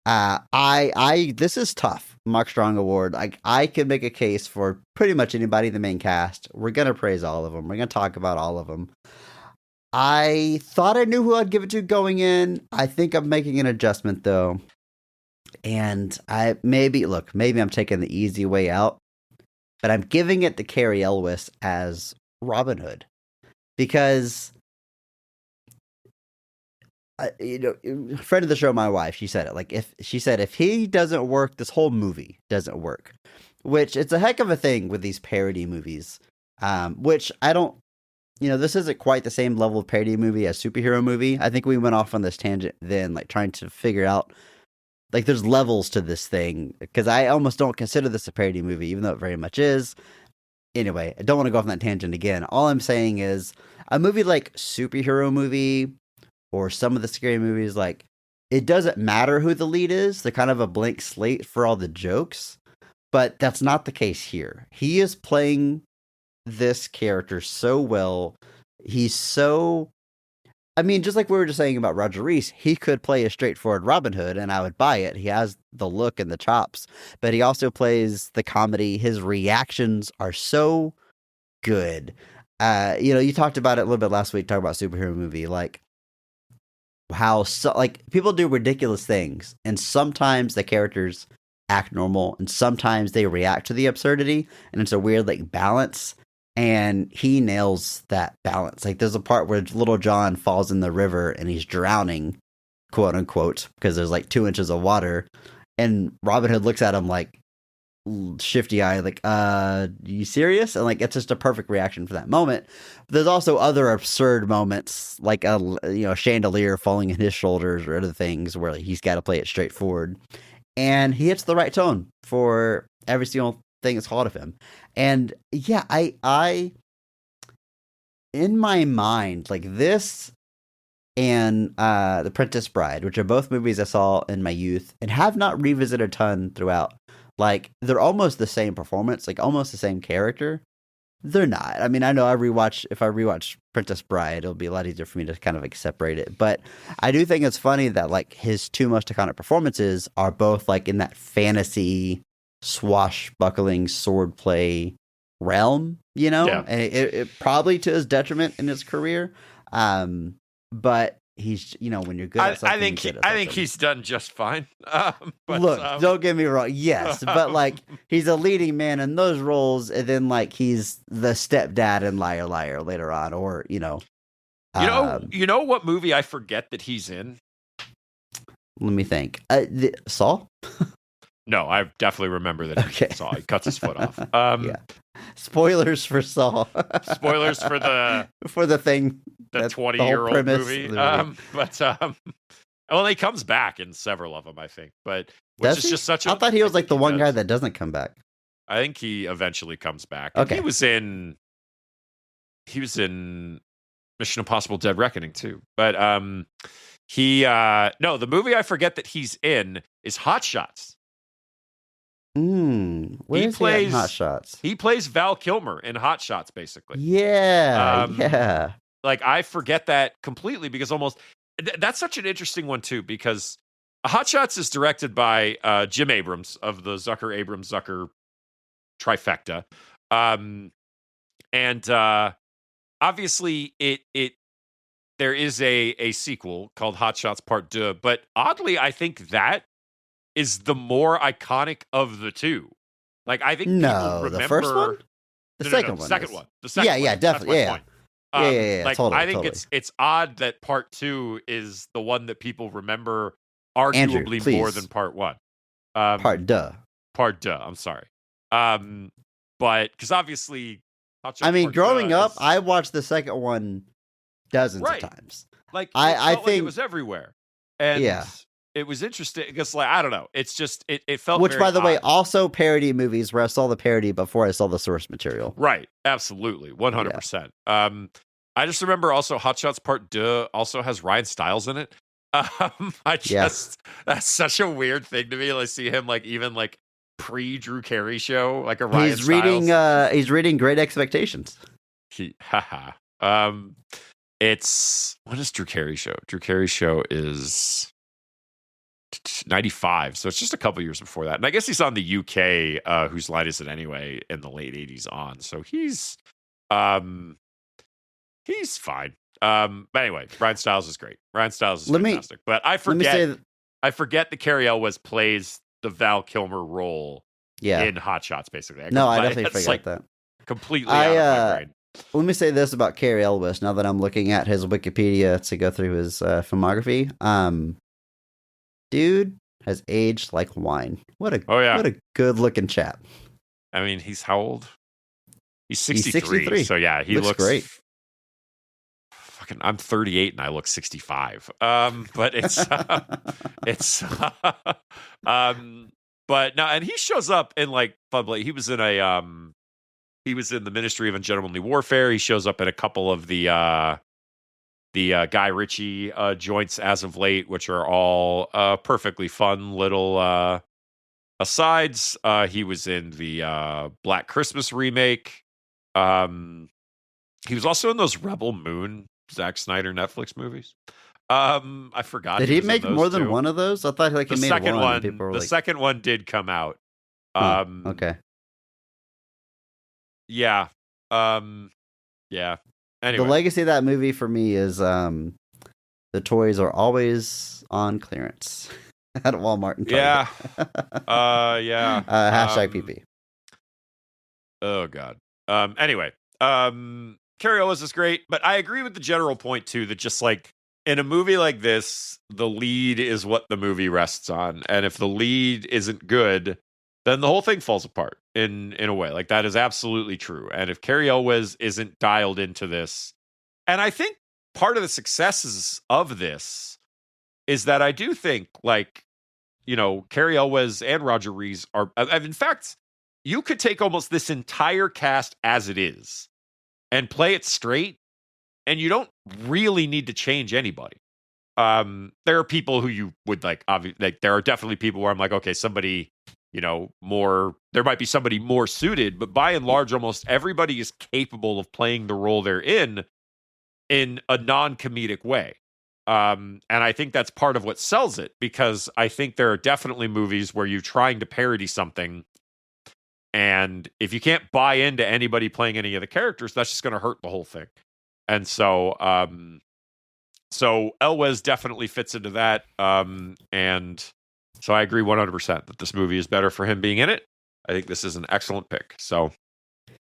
This is tough. Mark Strong Award. I could make a case for pretty much anybody in the main cast. We're gonna praise all of them. We're gonna talk about all of them. I thought I knew who I'd give it to going in. I think I'm making an adjustment though, and maybe I'm taking the easy way out, but I'm giving it to Carrie Elwes as Robin Hood, because a friend of the show, my wife, she said it. Like, if he doesn't work, this whole movie doesn't work. Which, it's a heck of a thing with these parody movies. Which I don't, this isn't quite the same level of parody movie as superhero movie. I think we went off on this tangent then, like trying to figure out, like, there's levels to this thing, because I almost don't consider this a parody movie, even though it very much is. Anyway, I don't want to go off on that tangent again. All I'm saying is, a movie like superhero movie, or some of the scary movies, like, it doesn't matter who the lead is. They're kind of a blank slate for all the jokes. But that's not the case here. He is playing this character so well. He's so... I mean, just like we were just saying about Roger Rees, he could play a straightforward Robin Hood, and I would buy it. He has the look and the chops. But he also plays the comedy. His reactions are so good. You talked about it a little bit last week, talking about superhero movie, like, how people do ridiculous things, and sometimes the characters act normal, and sometimes they react to the absurdity, and it's a weird like balance, and he nails that balance. Like, there's a part where Little John falls in the river and he's drowning, quote unquote, because there's like 2 inches of water, and Robin Hood looks at him like, shifty eye, like, you serious? And like, it's just a perfect reaction for that moment. But there's also other absurd moments, like a chandelier falling in his shoulders or other things where like, he's got to play it straightforward, and he hits the right tone for every single thing that's called of him. And yeah, I in my mind, like this and The Princess Bride, which are both movies I saw in my youth and have not revisited a ton throughout. Like, they're almost the same performance, like almost the same character. They're not. I mean, I know if I rewatch Princess Bride, it'll be a lot easier for me to kind of like separate it. But I do think it's funny that like his two most iconic performances are both like in that fantasy swashbuckling swordplay realm, Yeah. and it probably to his detriment in his career. But he's, when you're good at something, I think you're good at I think something. he's done just fine. But, Look, don't get me wrong. Yes, but like he's a leading man in those roles, and then like he's the stepdad in Liar Liar later on, or you know what movie I forget that he's in? let me think. Saul. No, I definitely remember that he Okay. saw he cuts his foot off. Yeah. Spoilers for Saul. Spoilers for the for the thing. the that's the whole 20-year-old premise movie. of the movie. Well, he comes back in several of them, I think. But which Does is he? just such I thought he was like the one guy does. that doesn't come back. I think he eventually comes back. And Okay. he was in Mission Impossible: Dead Reckoning too. But no, the movie I forget that he's in is Hot Shots. Where He is he plays- at in Hot Shots? He plays Val Kilmer in Hot Shots, basically. Yeah, Um, yeah. Like, I forget that completely because that's such an interesting one too, because Hot Shots is directed by Jim Abrams of the Zucker trifecta. And obviously there is a sequel called Hot Shots Part 2, but oddly, I think that is the more iconic of the two. Like, I think people No, remember the first one, the No, second the one. second is. one. The second Yeah, one. yeah, That's definitely, my yeah. point. Yeah, Like, totally, I think totally. it's odd that part 2 is the one that people remember arguably Andrew, more please. than part 1. Part duh. Part 2. I'm sorry. But because obviously, Hot Shots I mean, Part growing Deux up, is- I watched the second one dozens Right. of times. like I it felt like think- it was everywhere, and Yeah. it was interesting because, like, I don't know, it's just it felt Which, very by the way, odd. also parody movies where I saw the parody before I saw the source material. Right, absolutely, 100%. I just remember also Hot Shots Part 2 also has Ryan Stiles in it. That's such a weird thing to me. I see him like even like pre Drew Carey show, like a Ryan He's reading. Stiles. He's reading Great Expectations. It's what is Drew Carey show? Drew Carey show is 95, so it's just a couple years before that. And I guess he's on the UK, Whose Line Is It Anyway, in the late 80s on. So he's fine. But anyway, Ryan Stiles is great. Ryan Stiles is fantastic. But I Let me say, forget that Cary Elwes plays the Val Kilmer role yeah. in Hot Shots, basically. I That's definitely forgot like that. completely out of my brain. Let me say this about Cary Elwes. Now that I'm looking at his Wikipedia to go through his filmography, dude has aged like wine. What a good looking chap. I mean, he's how old? He's He's 63. 63. So yeah, he looks great. Fucking, I'm 38 and I look 65. But it's but no, and he shows up in like he was in the Ministry of Ungentlemanly Warfare. He shows up in a couple of the Guy Ritchie joints as of late, which are all perfectly fun little asides. He was in the Black Christmas remake. He was also in those Rebel Moon Zack Snyder Netflix movies. I forgot. Did he was in make those more than too. one of those? I thought like he The made second one. one. And people were The like, second one did come out. okay. Yeah. Yeah. Anyway. The legacy of that movie for me is the toys are always on clearance at Walmart and Yeah. Target. Yeah. Hashtag PP. Oh God. Anyway. Cary Elwes is great, but I agree with the general point too, that just like in a movie like this, the lead is what the movie rests on. And if the lead isn't good, then the whole thing falls apart in a way. Like, that is absolutely true. And if Carrie Elwes isn't dialed into this, and I think part of the successes of this is that I do think, like, you know, Carrie Elwes and Roger Rees are, in fact, you could take almost this entire cast as it is and play it straight, and you don't really need to change anybody. There are people who you would like, there are definitely people where I'm like, okay, somebody, you know, there might be somebody more suited, but by and large, almost everybody is capable of playing the role they're in a non-comedic way. And I think that's part of what sells it, because I think there are definitely movies where you're trying to parody something, and if you can't buy into anybody playing any of the characters, that's just going to hurt the whole thing. And so, Elwes definitely fits into that. And so I agree 100% that this movie is better for him being in it. I think this is an excellent pick. So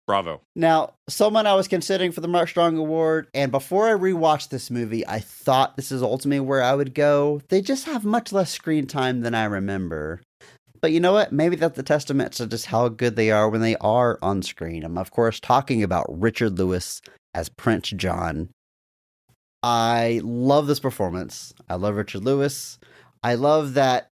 bravo. Now, someone I was considering for the Mark Strong Award, and before I rewatched this movie, I thought this is ultimately where I would go. They just have much less screen time than I remember. But you know what? Maybe that's a testament to just how good they are when they are on screen. I'm, of course, talking about Richard Lewis as Prince John. I love this performance. I love Richard Lewis. I love that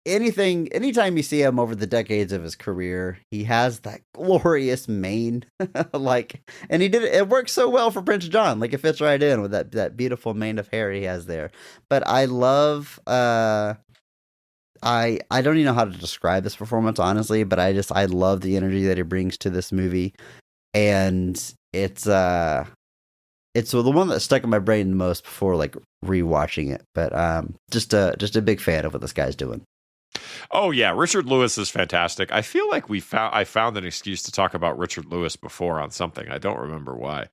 anytime you see him over the decades of his career, he has that glorious mane. And he did it. It works so well for Prince John. Like, it fits right in with that beautiful mane of hair he has there. But I love, I don't even know how to describe this performance, honestly, but I love the energy that he brings to this movie. And it's the one that stuck in my brain the most before, like, rewatching it. But just a big fan of what this guy's doing. Oh yeah, Richard Lewis is fantastic. I feel like I found an excuse to talk about Richard Lewis before on something. I don't remember why.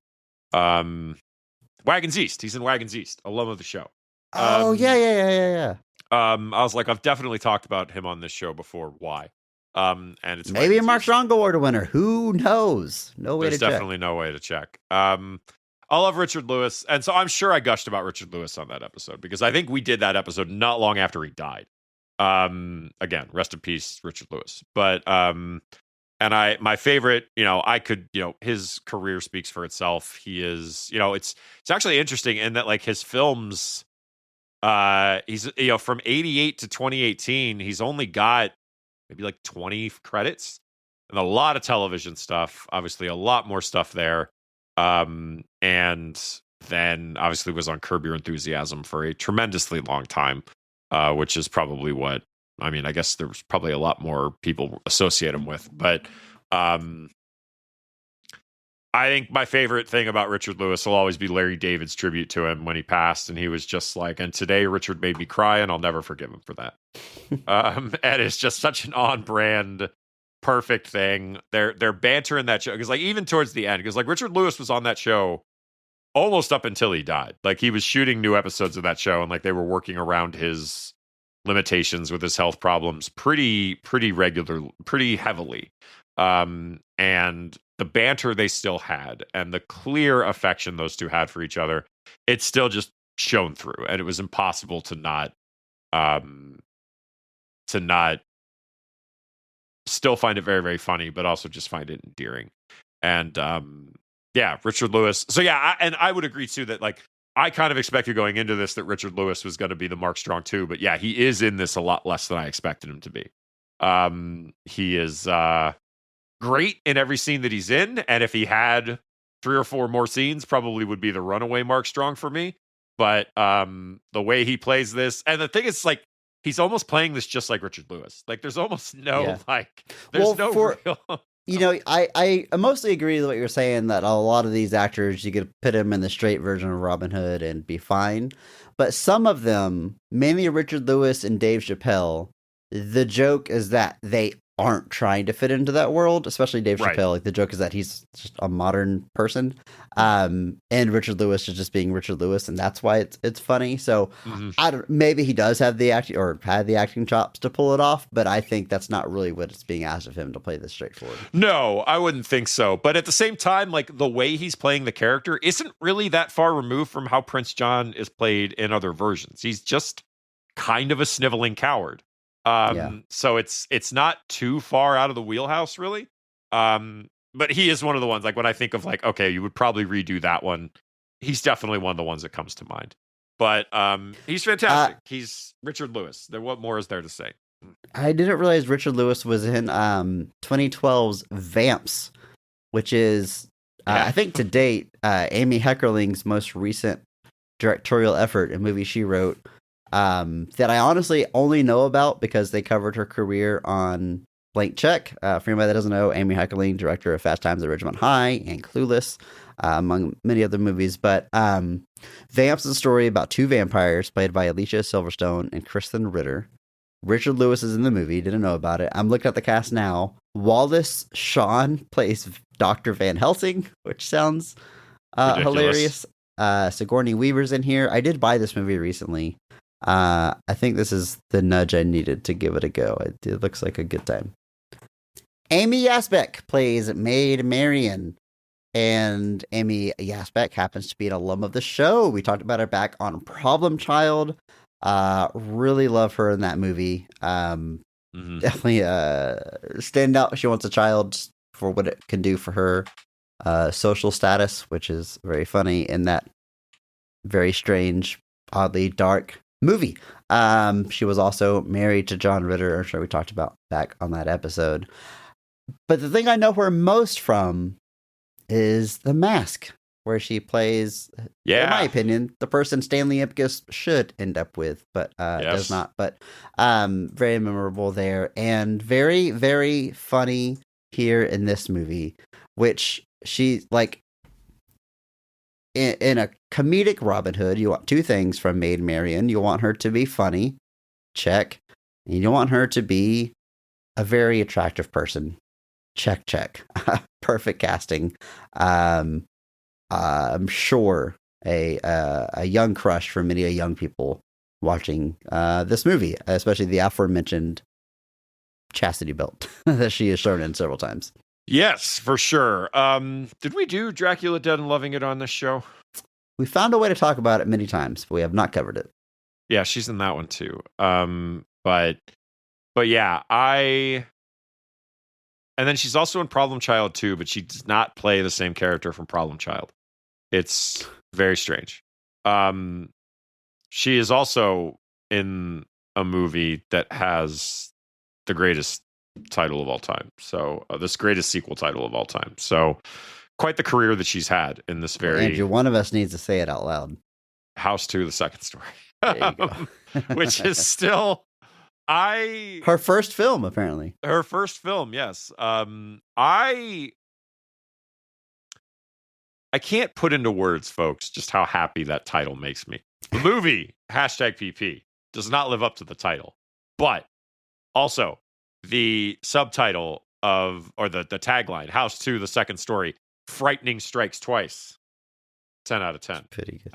Wagons East. He's in Wagons East, alum of the show. Yeah. I was like, I've definitely talked about him on this show before. Why? And it's maybe Wagons a Mark East. Strong Award winner. Who knows? There's definitely no way to check. I love Richard Lewis, and so I'm sure I gushed about Richard Lewis on that episode, because I think we did that episode not long after he died. Again, rest in peace, Richard Lewis. But my favorite, his career speaks for itself. He is, it's actually interesting in that, like, his films, he's, from 88 to 2018, he's only got maybe like 20 credits and a lot of television stuff, obviously a lot more stuff there. And then obviously was on Curb Your Enthusiasm for a tremendously long time, which is probably what, I mean, I guess there was probably a lot more people associate him with, but I think my favorite thing about Richard Lewis will always be Larry David's tribute to him when he passed, and he was just like, and today Richard made me cry, and I'll never forgive him for that. And it's just such an on-brand, perfect thing. Their banter in that show, because like even towards the end, because like Richard Lewis was on that show almost up until he died. Like, he was shooting new episodes of that show, and like they were working around his limitations with his health problems pretty heavily. And the banter they still had, and the clear affection those two had for each other, it's still just shone through, and it was impossible to not still find it very, very funny, but also just find it endearing. And yeah, Richard Lewis. So yeah, I would agree too that, like, I kind of expected going into this that Richard Lewis was going to be the Mark Strong too, but yeah, he is in this a lot less than I expected him to be. He is great in every scene that he's in, and if he had 3 or 4 more scenes, probably would be the runaway Mark Strong for me. But the way he plays this, and the thing is, like, he's almost playing this just like Richard Lewis. Like, there's almost no real. I mostly agree with what you're saying, that a lot of these actors, you could put him in the straight version of Robin Hood and be fine. But some of them, mainly Richard Lewis and Dave Chappelle, the joke is that they aren't trying to fit into that world, especially Dave Chappelle. Like, the joke is that he's just a modern person, and Richard Lewis is just being Richard Lewis, and that's why it's funny. So maybe he does have the acting chops to pull it off, but I think that's not really what it's being asked of him to play this straightforward. No, I wouldn't think so. But at the same time, like, the way he's playing the character isn't really that far removed from how Prince John is played in other versions. He's just kind of a sniveling coward. So it's not too far out of the wheelhouse, really. But he is one of the ones, like, when I think of, like, okay, you would probably redo that one, he's definitely one of the ones that comes to mind. But he's fantastic. He's Richard Lewis. What more is there to say? I didn't realize Richard Lewis was in 2012's Vamps, which is, I think to date, Amy Heckerling's most recent directorial effort, a movie she wrote, that I honestly only know about because they covered her career on Blank Check. For anybody that doesn't know, Amy Heckerling, director of Fast Times at Ridgemont High and Clueless, among many other movies. But Vamps is a story about two vampires played by Alicia Silverstone and Kristen Ritter. Richard Lewis is in the movie. Didn't know about it. I'm looking at the cast now. Wallace Shawn plays Dr. Van Helsing, which sounds hilarious. Sigourney Weaver's in here. I did buy this movie recently. I think this is the nudge I needed to give it a go. It looks like a good time. Amy Yasbeck plays Maid Marian. And Amy Yasbeck happens to be an alum of the show. We talked about her back on Problem Child. Really love her in that movie. Definitely stand out. She wants a child for what it can do for her social status, which is very funny in that very strange, oddly dark movie. She was also married to John Ritter. I'm sure we talked about back on that episode. But the thing I know her most from is The Mask, where she plays, in my opinion, the person Stanley Ipkiss should end up with, but does not. But very memorable there, and very, very funny here in this movie, which she, like, in a comedic Robin Hood, you want two things from Maid Marian. You want her to be funny, check. And you want her to be a very attractive person, check. Perfect casting. I'm sure a young crush for many young people watching this movie, especially the aforementioned chastity belt that she has shown in several times. Yes, for sure. Did we do Dracula Dead and Loving It on this show? We found a way to talk about it many times, but we have not covered it. Yeah, she's in that one too. But yeah, and then she's also in Problem Child too, but she does not play the same character from Problem Child. It's very strange. She is also in a movie that has the greatest title of all time. So this greatest sequel title of all time. So quite the career that she's had in this very... Andrew, one of us needs to say it out loud. House 2, the second story. There you go. Which is still... Her first film, apparently. Her first film, yes. I can't put into words, folks, just how happy that title makes me. The movie, #PP, does not live up to the title. But also, the subtitle or the tagline, House 2, the second story, frightening strikes twice. 10 out of 10. Pretty good.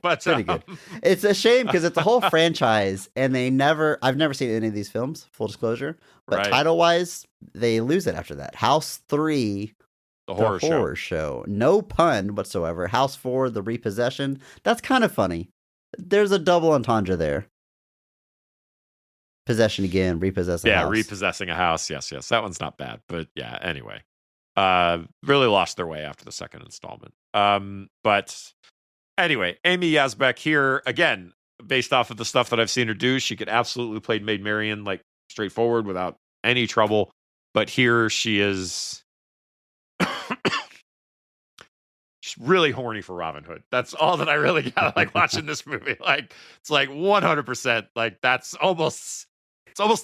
Pretty good. It's a shame because it's a whole franchise and I've never seen any of these films, full disclosure, but title-wise, they lose it after that. House 3, the horror show. No pun whatsoever. House 4, the repossession. That's kind of funny. There's a double entendre there. Possession again, repossess a house. Yeah, repossessing a house. Yes. That one's not bad. But yeah, anyway. Really lost their way after the second installment. But anyway, Amy Yasbeck here, again, based off of the stuff that I've seen her do, she could absolutely play Maid Marian, like, straightforward without any trouble. But here she is... She's really horny for Robin Hood. That's all that I really got, like, watching this movie. Like, it's like 100%, like, it's almost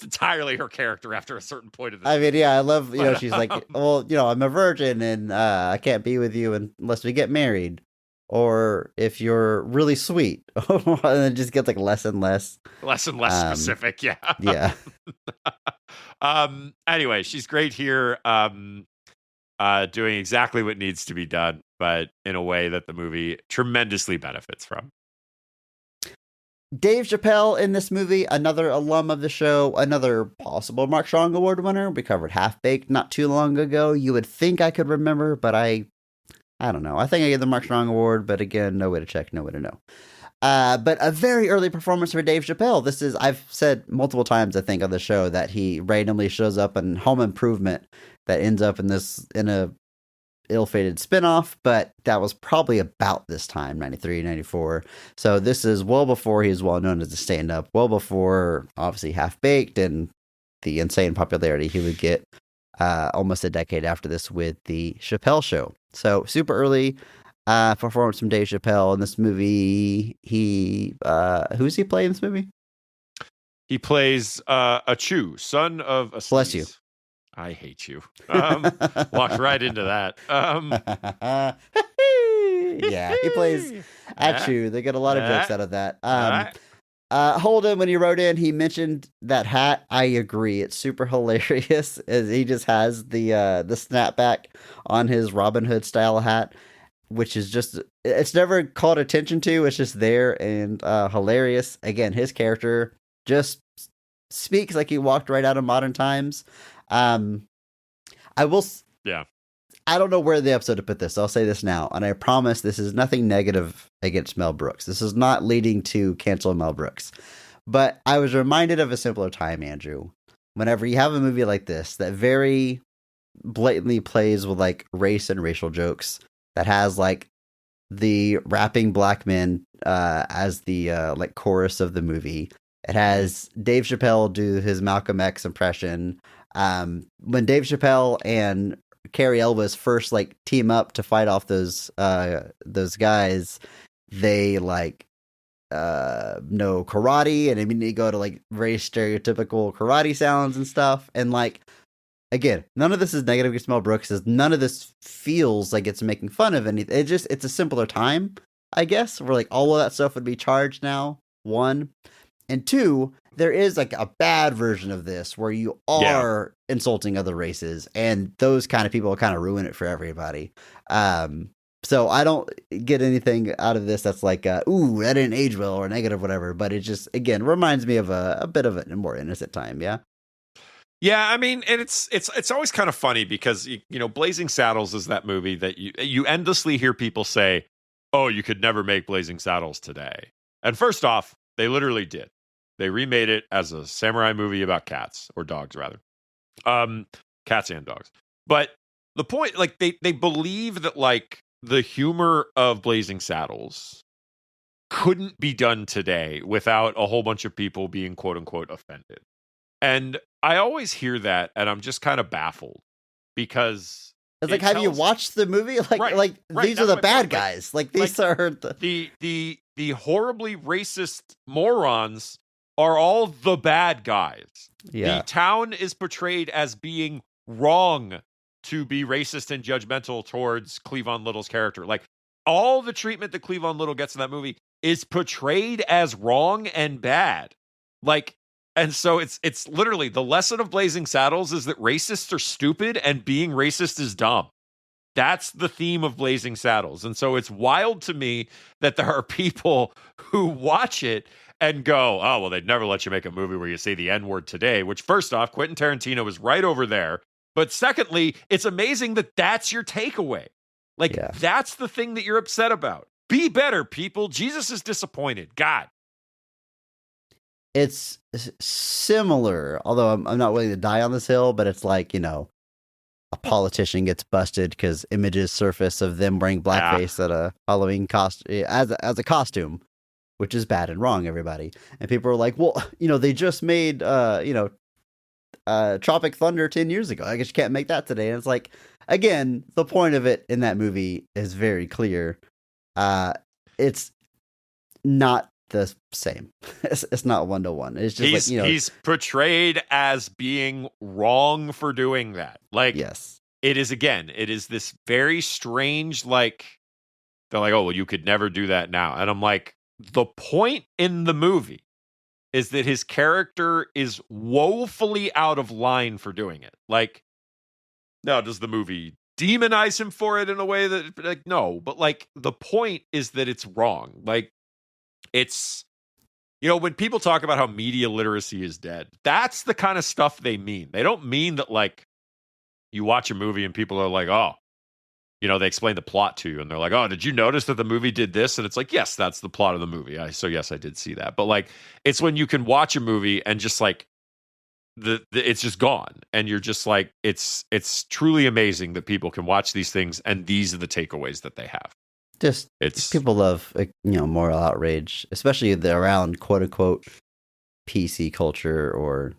entirely her character after a certain point of this. I mean, yeah, I love, she's like, well, I'm a virgin and I can't be with you unless we get married. Or if you're really sweet. And then just gets like less and less specific. Yeah. Yeah. Anyway, she's great here. Doing exactly what needs to be done, but in a way that the movie tremendously benefits from. Dave Chappelle in this movie, another alum of the show, another possible Mark Strong Award winner. We covered Half Baked not too long ago. You would think I could remember, but I don't know. I think I gave the Mark Strong Award, but again, no way to check, no way to know. But a very early performance for Dave Chappelle. I've said multiple times, I think, on the show that he randomly shows up in Home Improvement that ends up in a ill-fated spinoff, but that was probably about this time, 93, 94. So this is well before he was well known as a stand-up, well before, obviously, Half-Baked and the insane popularity he would get almost a decade after this with the Chappelle Show. So super early performance from Dave Chappelle in this movie. Who's he playing in this movie? He plays a Chew, son of a Bless you. I hate you. Walked right into that. Yeah, he plays Achu. They get a lot of jokes out of that. Holden, when he wrote in, he mentioned that hat. I agree. It's super hilarious. As he just has the snapback on his Robin Hood style hat, which is just, it's never called attention to. It's just there and hilarious. Again, his character just speaks like he walked right out of modern times. I will. Yeah. I don't know where the episode to put this. So I'll say this now, and I promise this is nothing negative against Mel Brooks. This is not leading to cancel Mel Brooks. But I was reminded of a simpler time, Andrew. Whenever you have a movie like this that very blatantly plays with like race and racial jokes, that has like the rapping black men as the like chorus of the movie. It has Dave Chappelle do his Malcolm X impression. When Dave Chappelle and Cary Elwes first like team up to fight off those guys, they like know karate, and immediately go to like very stereotypical karate sounds and stuff. And like, again, none of this is negative against Mel Brooks. None of this feels like it's making fun of anything. It's a simpler time, I guess, where like all of that stuff would be charged now. One. And two, there is like a bad version of this where you are insulting other races, and those kind of people kind of ruin it for everybody. So I don't get anything out of this that's like, ooh, that didn't age well or negative, whatever. But it just, again, reminds me of a bit of a more innocent time. Yeah. Yeah, I mean, and it's always kind of funny because Blazing Saddles is that movie that you endlessly hear people say, "Oh, you could never make Blazing Saddles today." And first off, they literally did. They remade it as a samurai movie about cats, or dogs rather. Cats and dogs. But the point, like they believe that like the humor of Blazing Saddles couldn't be done today without a whole bunch of people being quote unquote offended. And I always hear that, and I'm just kind of baffled because it's like, have you watched the movie? Like these are the bad guys. Like these are the horribly racist morons are all the bad guys. Yeah. The town is portrayed as being wrong to be racist and judgmental towards Cleavon Little's character. Like all the treatment that Cleavon Little gets in that movie is portrayed as wrong and bad. Like, and so it's literally the lesson of Blazing Saddles is that racists are stupid and being racist is dumb. That's the theme of Blazing Saddles. And so it's wild to me that there are people who watch it and go, oh, well, they'd never let you make a movie where you say the N-word today, which first off, Quentin Tarantino is right over there. But secondly, it's amazing that that's your takeaway. Like, that's the thing that you're upset about. Be better, people. Jesus is disappointed. God. It's similar, although I'm not willing to die on this hill, but it's like, a politician gets busted because images surface of them wearing blackface at a Halloween costume as a costume, which is bad and wrong, everybody. And people are like, well, they just made, Tropic Thunder 10 years ago. I guess you can't make that today. And it's like, again, the point of it in that movie is very clear. It's not the same. It's not 1-to-1. It's just he's portrayed as being wrong for doing that. Like, yes, it is this very strange, like, they're like, oh, well, you could never do that now. And I'm like, the point in the movie is that his character is woefully out of line for doing it. Like, now, does the movie demonize him for it in a way that, like, no, but like, the point is that it's wrong. Like, it's, when people talk about how media literacy is dead, that's the kind of stuff they mean. They don't mean that, like, you watch a movie and people are like, oh, they explain the plot to you and they're like, oh, did you notice that the movie did this? And it's like, yes, that's the plot of the movie. So yes, I did see that. But like, it's when you can watch a movie and just like it's just gone. And you're just like, it's truly amazing that people can watch these things. And these are the takeaways that they have. It's people love, moral outrage, especially around quote unquote PC culture, or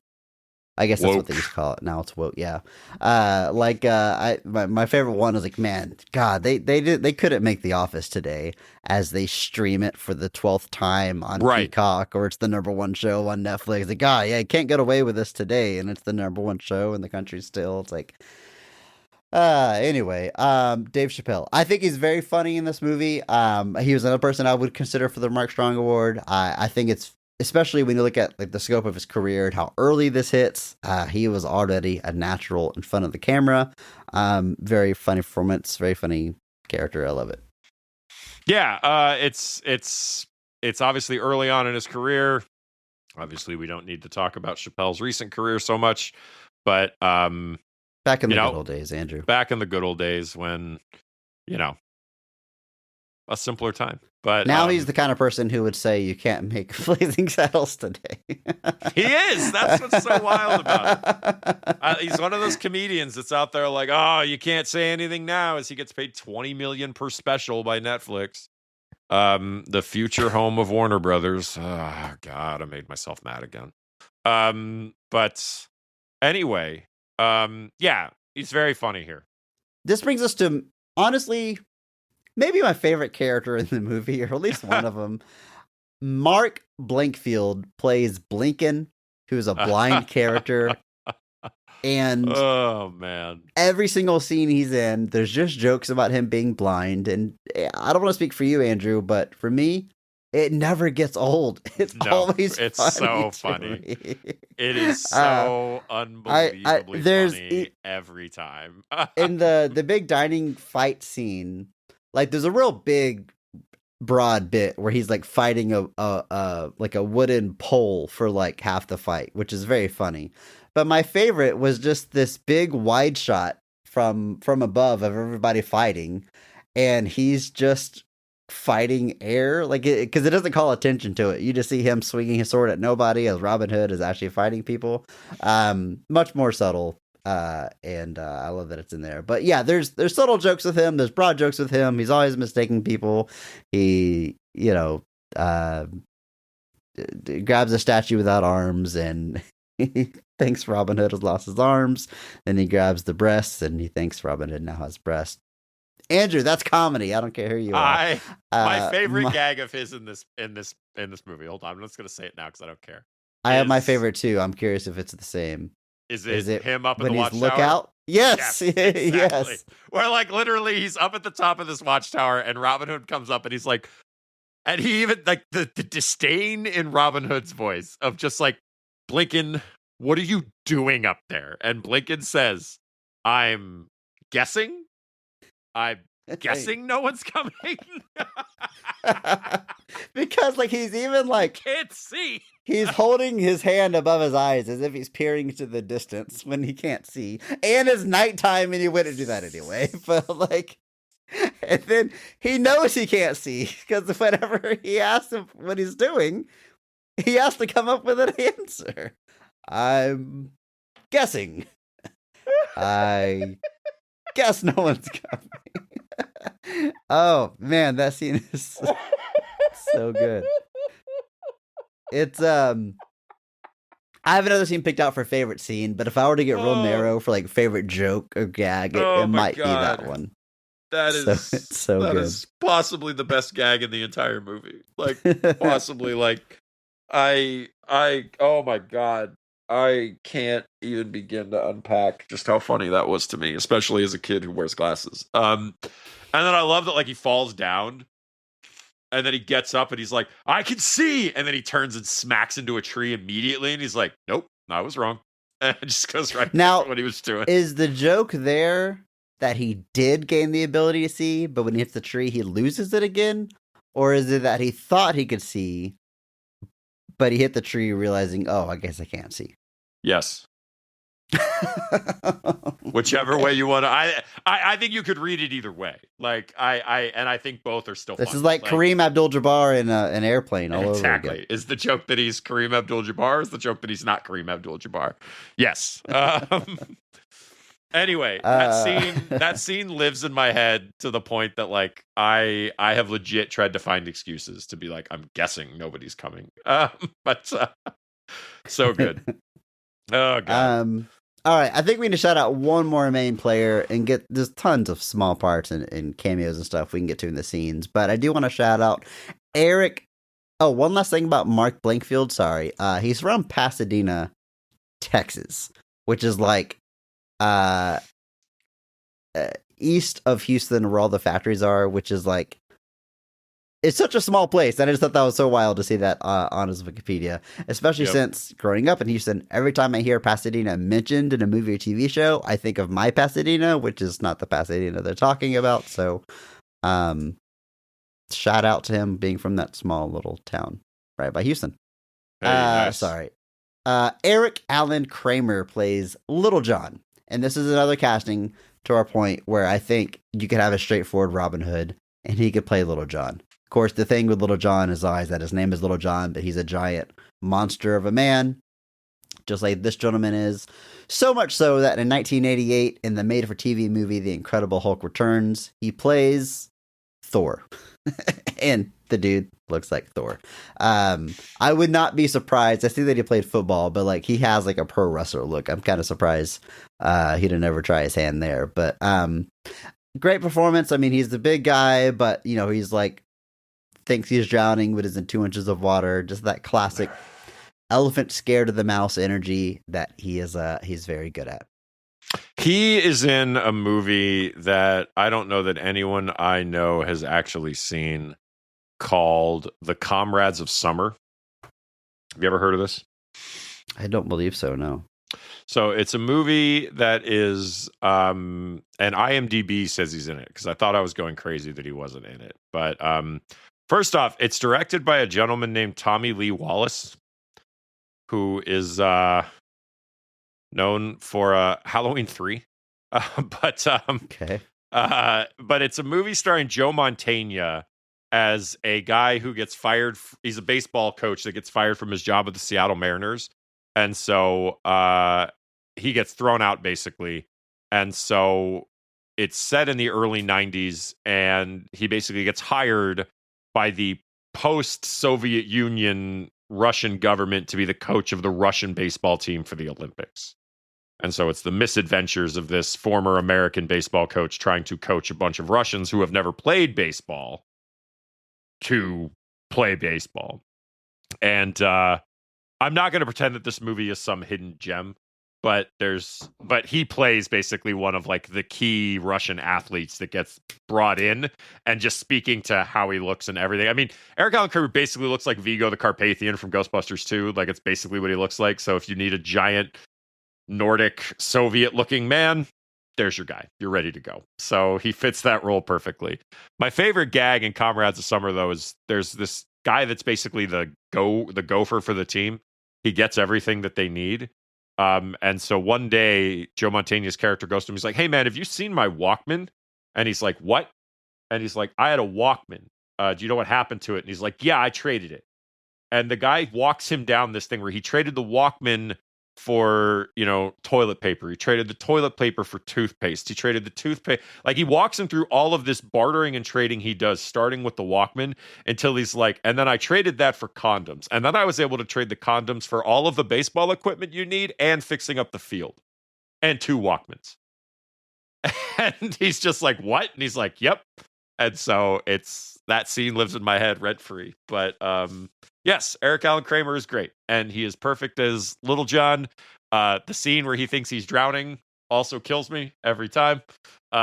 I guess that's woke. what they used to call it. Now it's woke. Yeah. My favorite one is like, man, God, they couldn't make The Office today as they stream it for the 12th time on Peacock, or it's the #1 show on Netflix. Like, God, yeah, you can't get away with this today, and it's the #1 show in the country still. It's like, anyway, Dave Chappelle. I think he's very funny in this movie. He was another person I would consider for the Mark Strong Award. I think it's, especially when you look at like the scope of his career and how early this hits, he was already a natural in front of the camera. Very funny performance, very funny character. I love it. Yeah, it's obviously early on in his career. Obviously, we don't need to talk about Chappelle's recent career so much, but back in the good old days, Andrew. Back in the good old days when, a simpler time. But now he's the kind of person who would say you can't make Blazing Saddles today. He is. That's what's so wild about it. He's one of those comedians that's out there like, oh, you can't say anything now, as he gets paid $20 million per special by Netflix. The future home of Warner Brothers. Oh, God, I made myself mad again. But anyway, yeah, he's very funny here. This brings us to, honestly, maybe my favorite character in the movie, or at least one of them. Mark Blankfield plays Blinken, who's a blind character. And oh man, every single scene he's in, there's just jokes about him being blind. And I don't want to speak for you, Andrew, but for me, it never gets old. It's always it's funny so funny. It is so unbelievably funny every time. In the big dining fight scene, like there's a real big broad bit where he's like fighting a wooden pole for like half the fight, which is very funny. But my favorite was just this big wide shot from above of everybody fighting, and he's just fighting air, like, because it doesn't call attention to it. You just see him swinging his sword at nobody, as Robin Hood is actually fighting people. Much more subtle. And I love that it's in there. But yeah, there's subtle jokes with him. There's broad jokes with him. He's always mistaking people. He, grabs a statue without arms, and he thinks Robin Hood has lost his arms. Then he grabs the breasts, and he thinks Robin Hood now has breasts. Andrew, that's comedy. I don't care who you are. My favorite gag of his in this movie. Hold on, I'm just gonna say it now because I don't care. I have my favorite too. I'm curious if it's the same. Is it him up in the watchtower? Lookout? Yes, exactly. yes. Where like literally he's up at the top of this watchtower, and Robin Hood comes up, and he's like, and he even like the disdain in Robin Hood's voice of just like, Blinken, what are you doing up there? And Blinken says, I'm guessing no one's coming. Because like he's even like can't see. He's holding his hand above his eyes as if he's peering into the distance when he can't see. And it's nighttime and he wouldn't do that anyway. But like, and then he knows he can't see because whenever he asks him what he's doing, he has to come up with an answer. I'm guessing. I guess no one's coming. Oh man, that scene is so good. It's I have another scene picked out for favorite scene, but if I were to get real narrow for like favorite joke or gag, it might be that one. That is so that good. Is possibly the best gag in the entire movie. Like possibly like I oh my god. I can't even begin to unpack just how funny that was to me, especially as a kid who wears glasses. And then I love that like he falls down and then he gets up and he's like, I can see. And then he turns and smacks into a tree immediately. And he's like, nope, I was wrong. And it just goes right now to what he was doing. Is the joke there that he did gain the ability to see, but when he hits the tree, he loses it again? Or is it that he thought he could see, but he hit the tree realizing, oh, I guess I can't see? Yes. Whichever way you want to. I think you could read it either way. Like I think both are still. This fun. is like Kareem Abdul-Jabbar in an airplane all over exactly. again. Is the joke that he's Kareem Abdul-Jabbar? Is the joke that he's not Kareem Abdul-Jabbar? Yes. Anyway, that scene lives in my head to the point that like I have legit tried to find excuses to be like, I'm guessing nobody's coming. But so good. Oh god. All right, I think we need to shout out one more main player and get there's tons of small parts and cameos and stuff we can get to in the scenes. But I do want to shout out Eric. Oh, one last thing about Mark Blankfield. Sorry, he's from Pasadena, Texas, which is like east of Houston, where all the factories are. Which is like it's such a small place. I just thought that was so wild to see that on his Wikipedia, especially since growing up in Houston, every time I hear Pasadena mentioned in a movie or TV show, I think of my Pasadena, which is not the Pasadena they're talking about. So, shout out to him being from that small little town right by Houston. Hey, nice. Sorry. Eric Allen Kramer plays Little John. And this is another casting to our point where I think you could have a straightforward Robin Hood and he could play Little John. Of course, the thing with Little John is always that his name is Little John, but he's a giant monster of a man, just like this gentleman is. So much so that in 1988, in the made-for-TV movie The Incredible Hulk Returns, he plays Thor. And the dude looks like Thor. I would not be surprised. I see that he played football, but like he has like a pro wrestler look. I'm kind of surprised he didn't ever try his hand there. But great performance. I mean, he's the big guy, but you know, he's like thinks he's drowning but is in 2 inches of water. Just that classic elephant scared of the mouse energy that he's very good at. He is in a movie that I don't know that anyone I know has actually seen called The Comrades of Summer. Have you ever heard of this? I don't believe so, no. So it's a movie that is, and IMDb says he's in it because I thought I was going crazy that he wasn't in it. But first off, it's directed by a gentleman named Tommy Lee Wallace, who is known for Halloween 3. But it's a movie starring Joe Mantegna as a guy who gets fired. He's a baseball coach that gets fired from his job with the Seattle Mariners. And so he gets thrown out, basically. And so it's set in the early 90s, and he basically gets hired by the post-Soviet Union Russian government to be the coach of the Russian baseball team for the Olympics. And so it's the misadventures of this former American baseball coach trying to coach a bunch of Russians who have never played baseball to play baseball. And I'm not going to pretend that this movie is some hidden gem, but he plays basically one of like the key Russian athletes that gets brought in, and just speaking to how he looks and everything. I mean, Eric Allen Kramer basically looks like Vigo the Carpathian from Ghostbusters 2. Like, it's basically what he looks like. So if you need a giant Nordic Soviet looking man, there's your guy. You're ready to go. So he fits that role perfectly. My favorite gag in Comrades of Summer, though, is there's this guy that's basically the gopher for the team. He gets everything that they need. And so one day, Joe Mantegna's character goes to him. He's like, "Hey, man, have you seen my Walkman?" And he's like, "What?" And he's like, "I had a Walkman. Do you know what happened to it?" And he's like, "Yeah, I traded it." And the guy walks him down this thing where he traded the Walkman for, toilet paper. He traded the toilet paper for toothpaste. He traded the toothpaste. Like, he walks him through all of this bartering and trading he does, starting with the Walkman, until he's like, "And then I traded that for condoms. And then I was able to trade the condoms for all of the baseball equipment you need and fixing up the field. And 2 Walkmans." And he's just like, "What?" And he's like, "Yep." And so that scene lives in my head rent free. But yes, Eric Allen Kramer is great, and he is perfect as Little John. The scene where he thinks he's drowning also kills me every time.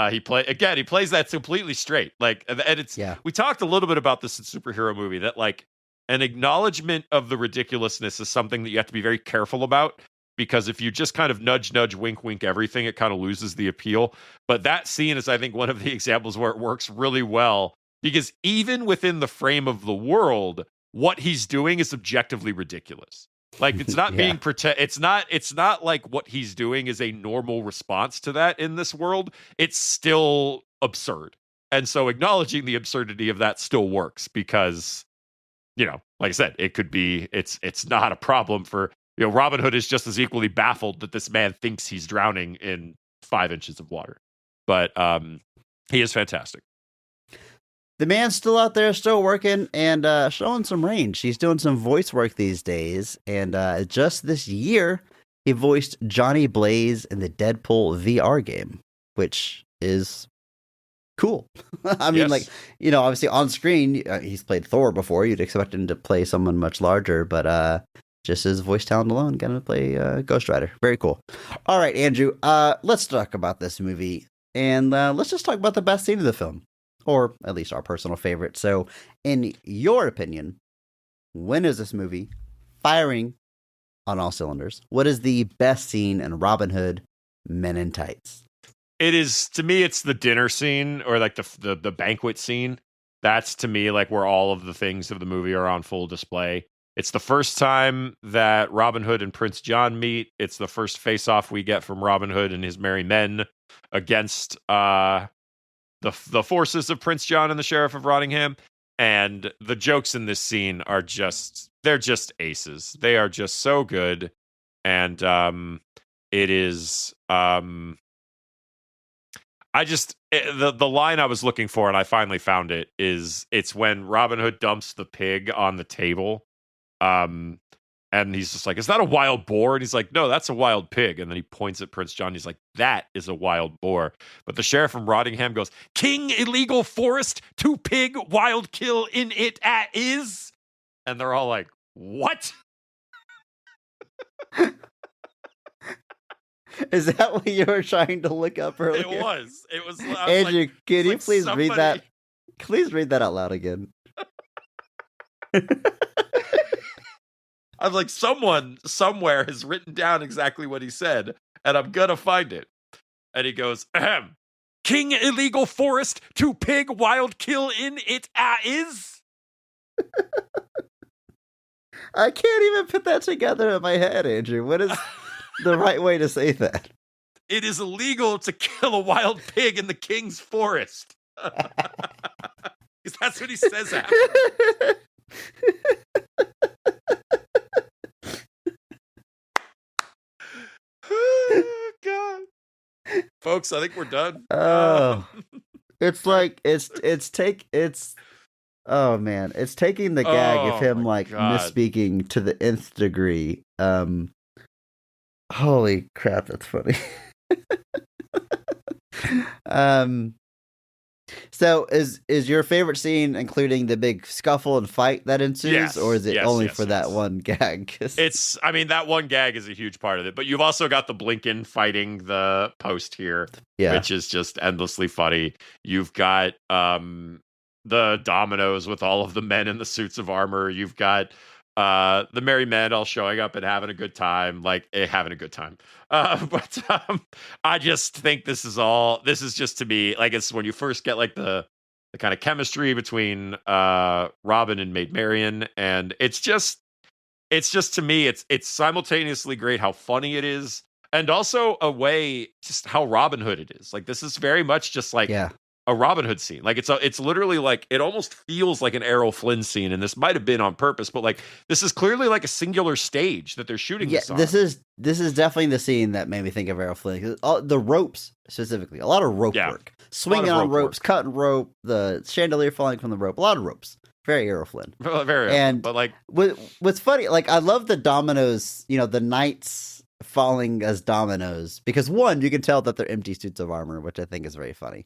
He plays that completely straight. Like, and it's We talked a little bit about this in Superhero Movie, that like an acknowledgement of the ridiculousness is something that you have to be very careful about. Because if you just kind of nudge, wink, wink everything, it kind of loses the appeal. But that scene is, I think, one of the examples where it works really well. Because even within the frame of the world, what he's doing is objectively ridiculous. Like it's not Yeah. being it's not like what he's doing is a normal response to that in this world. It's still absurd. And so acknowledging the absurdity of that still works because, like I said, it could be it's not a problem for, Robin Hood is just as equally baffled that this man thinks he's drowning in 5 inches of water. But he is fantastic. The man's still out there, still working and showing some range. He's doing some voice work these days. And just this year, he voiced Johnny Blaze in the Deadpool VR game, which is cool. I mean, Yes. obviously on screen, he's played Thor before. You'd expect him to play someone much larger, but just his voice talent alone, going to play Ghost Rider. Very cool. All right, Andrew, let's talk about this movie. And let's just talk about the best scene of the film. Or at least our personal favorite. So, in your opinion, when is this movie firing on all cylinders? What is the best scene in Robin Hood Men in Tights? It is, to me, it's the dinner scene or like the banquet scene. That's to me like where all of the things of the movie are on full display. It's the first time that Robin Hood and Prince John meet. It's the first face-off we get from Robin Hood and his merry men against the forces of Prince John and the Sheriff of Rottingham. And the jokes in this scene are they're just aces. They are just so good. And it is the line I was looking for, and I finally found it, it's when Robin Hood dumps the pig on the table. And he's just like, is that a wild boar? And he's like, no, that's a wild pig. And then he points at Prince John. He's like, that is a wild boar. But the sheriff from Rottingham goes, king illegal forest, to pig wild kill in it is. And they're all like, what? Is that what you were trying to look up earlier? It was. Andrew, like, can you like please read that? somebody- Please read that out loud again. I'm like, someone somewhere has written down exactly what he said, and I'm gonna find it. And he goes, ahem. King illegal forest, to pig wild kill in it is. I can't even put that together in my head, Andrew. What is the right way to say that? It is illegal to kill a wild pig in the king's forest. 'Cause that's what he says after. Oh, God. Folks, I think we're done. Oh, it's like it's oh man, it's taking the gag Oh, of him my like God. misspeaking to the nth degree. Holy crap, that's funny. So is your favorite scene including the big scuffle and fight that ensues, Yes, or is it yes, only yes, for that yes. one gag? 'Cause I mean, that one gag is a huge part of it, but you've also got the Blinken fighting the post here, yeah, which is just endlessly funny. You've got the dominoes with all of the men in the suits of armor. You've got the merry men all showing up and having a good time, having a good time. But I just think this is just to me, like, it's when you first get like the kind of chemistry between Robin and Maid Marian, and it's just to me, it's simultaneously great how funny it is, and also a way just how Robin Hood it is. Like, this is very much just like yeah. a Robin Hood scene. Like, it's literally like, it almost feels like an Errol Flynn scene, and this might have been on purpose, but like, this is clearly like a singular stage that they're shooting Yeah, this on. this is definitely the scene that made me think of Errol Flynn. 'Cause the ropes specifically, a lot of rope Yeah, work, swinging rope on ropes, work. cutting rope, the chandelier falling from the rope, a lot of ropes. Very Errol Flynn. Very, And but like, what's funny, like I love the dominoes, the knights falling as dominoes because one, you can tell that they're empty suits of armor, which I think is very funny.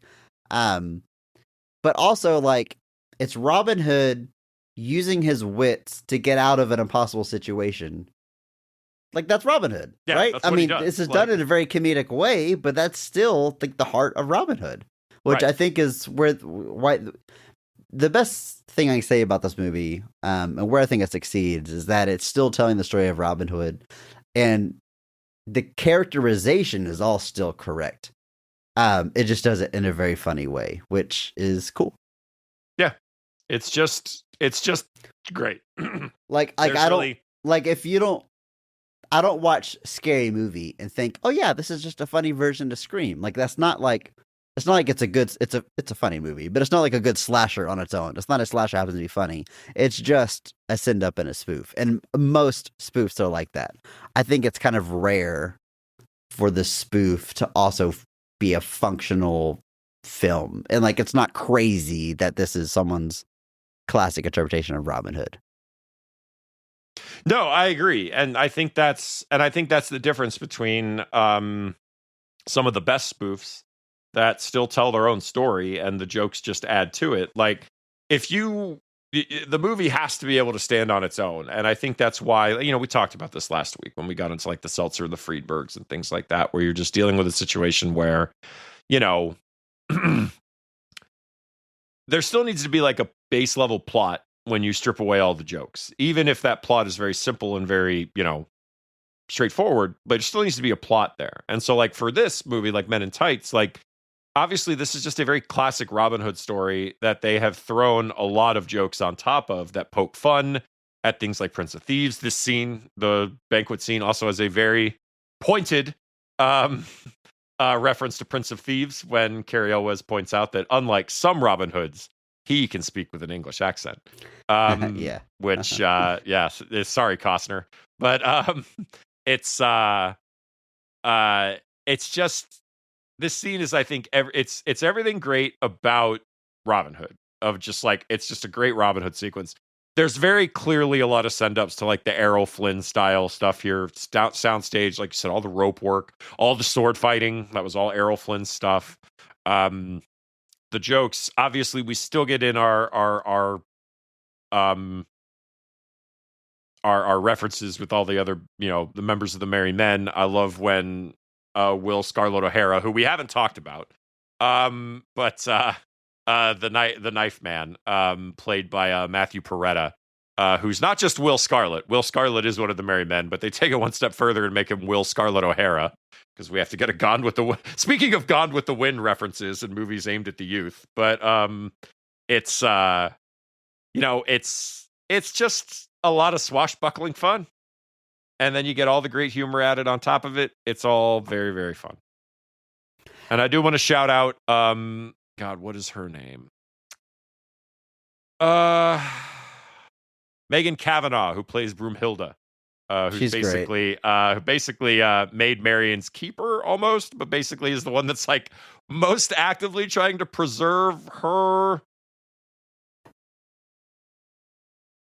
But also like it's Robin Hood using his wits to get out of an impossible situation. Like that's Robin Hood, Yeah, right? that's I what he mean, does. this is Like- done in a very comedic way, but that's still like the heart of Robin Hood, which Right. I think is why the best thing I can say about this movie, and where I think it succeeds, is that it's still telling the story of Robin Hood, and the characterization is all still correct. It just does it in a very funny way, which is cool. it's just great. Like There's I don't really- like if you don't I don't watch Scary Movie and think, oh yeah, this is just a funny version to Scream. Like that's not like it's not like it's a funny movie, but it's not like a good slasher on its own. It's not a slasher happens to be funny. It's just a send up and a spoof, and most spoofs are like that. I think it's kind of rare for the spoof to also be a functional film, and like it's not crazy that this is someone's classic interpretation of Robin Hood. No, I agree, and I think that's the difference between some of the best spoofs that still tell their own story and the jokes just add to it. Like the movie has to be able to stand on its own, and I think that's why we talked about this last week when we got into like the Seltzer, the Friedbergs, and things like that, where you're just dealing with a situation where there still needs to be like a base level plot when you strip away all the jokes, even if that plot is very simple and very, straightforward, but it still needs to be a plot there. And so like for this movie, like Men in Tights, like obviously this is just a very classic Robin Hood story that they have thrown a lot of jokes on top of that poke fun at things like Prince of Thieves. This scene, the banquet scene, also has a very pointed reference to Prince of Thieves when Cary Elwes points out that unlike some Robin Hoods, he can speak with an English accent. Yeah. Which, sorry, Costner. But it's just, this scene is, I think, it's everything great about Robin Hood. Of just like, it's just a great Robin Hood sequence. There's very clearly a lot of send-ups to like the Errol Flynn style stuff here. Soundstage, like you said, all the rope work, all the sword fighting. That was all Errol Flynn stuff. The jokes, obviously, we still get in our references with all the other, the members of the Merry Men. I love when Will Scarlett O'Hara, who we haven't talked about, but the Knife Man, played by Matthew Peretta, who's not just Will Scarlett. Will Scarlett is one of the Merry Men, but they take it one step further and make him Will Scarlett O'Hara, because we have to get a Gone with the Wind. Speaking of Gone with the Wind references and movies aimed at the youth, but it's it's just a lot of swashbuckling fun, and then you get all the great humor added on top of it. It's all very, very fun. And I do want to shout out, God, what is her name? Megan Cavanaugh, who plays Broomhilda. Who's She's basically Maid Marian's keeper almost, but basically is the one that's like most actively trying to preserve her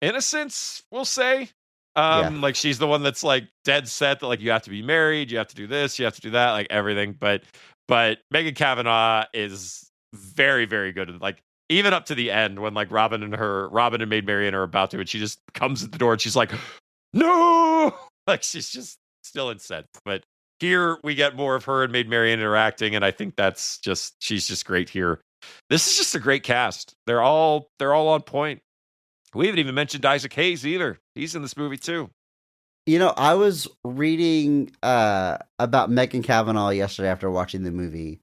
innocence, we'll say. Like she's the one that's like dead set that like you have to be married, you have to do this, you have to do that, like everything. But Megan Cavanaugh is very, very good. Like even up to the end when like Robin and Maid Marian are about to, and she just comes at the door and she's like, no, like she's just still incensed. But here we get more of her and Maid Marian interacting, and I think she's just great here. This is just a great cast. They're all on point. We haven't even mentioned Isaac Hayes either. He's in this movie too. I was reading about Megan Cavanaugh yesterday after watching the movie,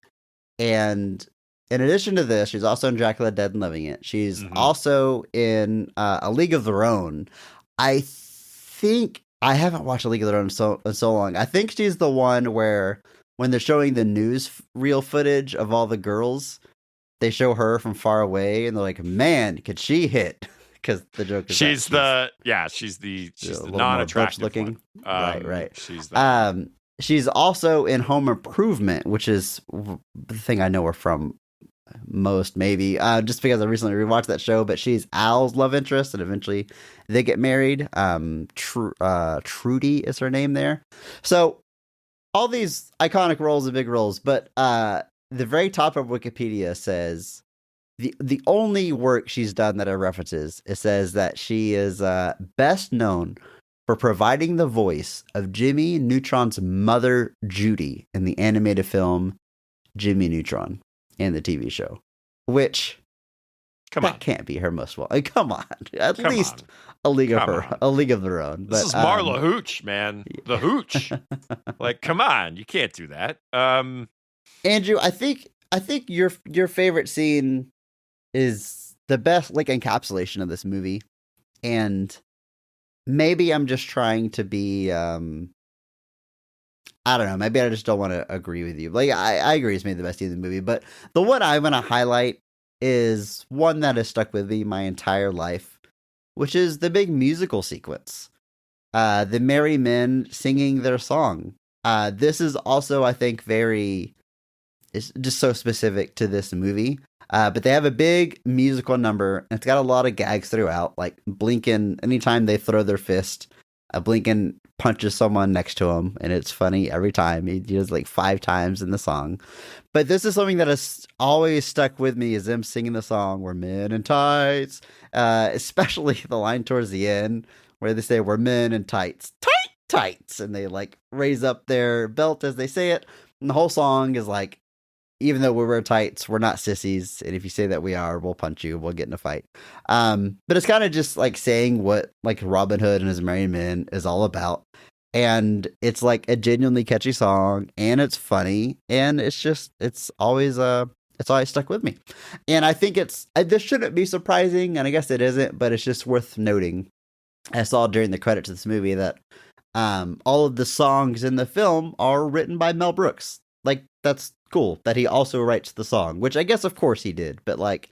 and in addition to this, she's also in Dracula Dead and Loving It. She's also in A League of Their Own. I think I haven't watched A League of Their Own in so long. I think she's the one where when they're showing the newsreel footage of all the girls, they show her from far away, and they're like, "Man, could she hit?" Because the joke is she's the non-attractive looking one. Right. She's she's also in Home Improvement, which is the thing I know her from most, maybe just because I recently rewatched that show. But she's Al's love interest, and eventually they get married. Trudy is her name there. So all these iconic roles and big roles, but the very top of Wikipedia says the only work she's done that are references, it says that she is best known for providing the voice of Jimmy Neutron's mother, Judy, in the animated film Jimmy Neutron and the TV show, which can't be her most well. Come on, at least A League of Their Own. But, this is Marla Hooch, man, the Hooch. Like, come on, you can't do that. Andrew, I think your favorite scene is the best like encapsulation of this movie, and maybe I'm just trying to be I don't know. Maybe I just don't want to agree with you. Like, I agree it's made the best scene in the movie, but the one I want to highlight is one that has stuck with me my entire life, which is the big musical sequence. The merry men singing their song. This is also, I think, it's just so specific to this movie. But they have a big musical number, and it's got a lot of gags throughout. Like Blinken, anytime they throw their fist, Blinken punches someone next to him, and it's funny every time. He does like 5 times in the song. But this is something that has always stuck with me, is them singing the song, "We're men in tights," especially the line towards the end where they say, "We're men in tights, tights," and they like raise up their belt as they say it. And the whole song is like, even though we wear tights, we're not sissies, and if you say that we are, we'll punch you, we'll get in a fight. But it's kind of just like saying what like Robin Hood and his merry men is all about. And it's like a genuinely catchy song, and it's funny, and it's always stuck with me. And I think this shouldn't be surprising, and I guess it isn't, but it's just worth noting. I saw during the credits of this movie that all of the songs in the film are written by Mel Brooks. Like, that's cool that he also writes the song, which I guess of course he did, but like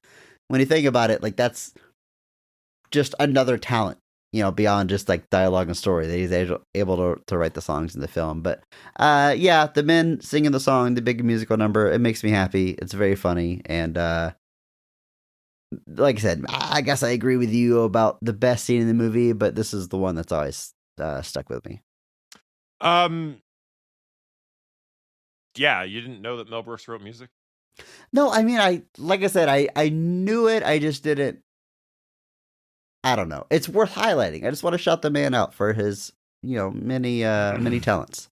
when you think about it, like that's just another talent, beyond just like dialogue and story, that he's able to write the songs in the film. But yeah, the men singing the song, the big musical number, it makes me happy. It's very funny, and like I said, I guess I agree with you about the best scene in the movie, but this is the one that's always stuck with me. Yeah, you didn't know that Mel Brooks wrote music? No, I mean, like I said, I knew it. I just didn't. I don't know. It's worth highlighting. I just want to shout the man out for his, many talents.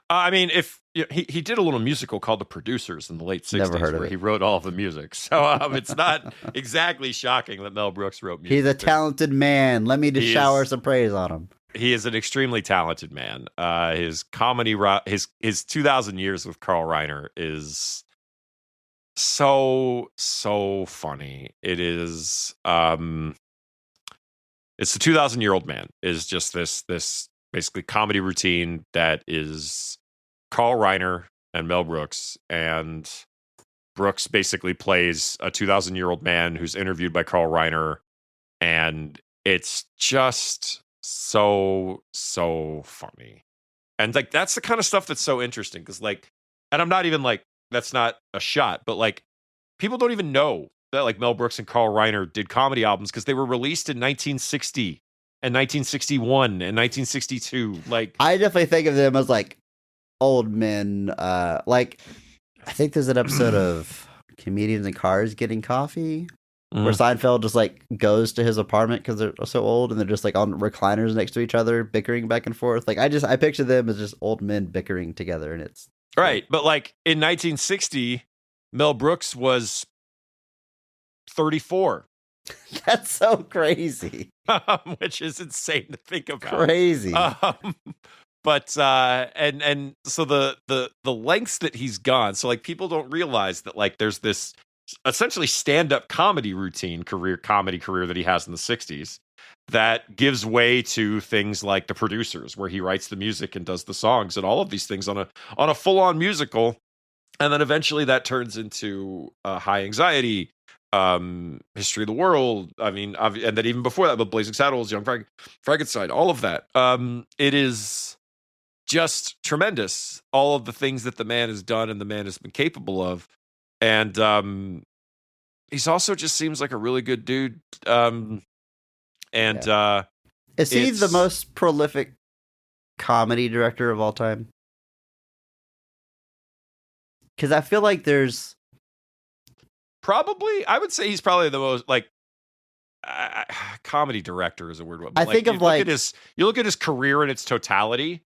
I mean, if he did a little musical called The Producers in the late 60s, Never heard of where it. he wrote all of the music. So it's not exactly shocking that Mel Brooks wrote music. He's a talented man. Let me just shower some praise on him. He is an extremely talented man. His comedy, his 2,000 Years with Carl Reiner is so funny. It is. It's the 2,000-Year-Old Man is just this basically comedy routine that is Carl Reiner and Mel Brooks, and Brooks basically plays a 2,000-year-old man who's interviewed by Carl Reiner, and it's just so funny. And like that's the kind of stuff that's so interesting, because like, and I'm not even like, that's not a shot, but like people don't even know that like Mel Brooks and Carl Reiner did comedy albums, because they were released in 1960 and 1961 and 1962. Like, I definitely think of them as like old men. Like, I think there's an episode of Comedians in Cars Getting Coffee where Seinfeld just like goes to his apartment because they're so old, and they're just like on recliners next to each other, bickering back and forth. Like, I picture them as just old men bickering together, and it's right. But like in 1960, Mel Brooks was 34. That's so crazy. Which is insane to think about. Crazy. But and so the lengths that he's gone. So like people don't realize that like there's this essentially stand-up comedy comedy career that he has in the 60s that gives way to things like The Producers, where he writes the music and does the songs and all of these things on a full-on musical. And then eventually that turns into High Anxiety, History of the World. I mean, and then even before that, but Blazing Saddles, Young Frankenstein, all of that. It is just tremendous, all of the things that the man has done and the man has been capable of. And he's also just seems like a really good dude. Is he the most prolific comedy director of all time? Because I feel like there's probably, I would say he's probably the most like comedy director is a weird one. But I think of like you look at his career in its totality.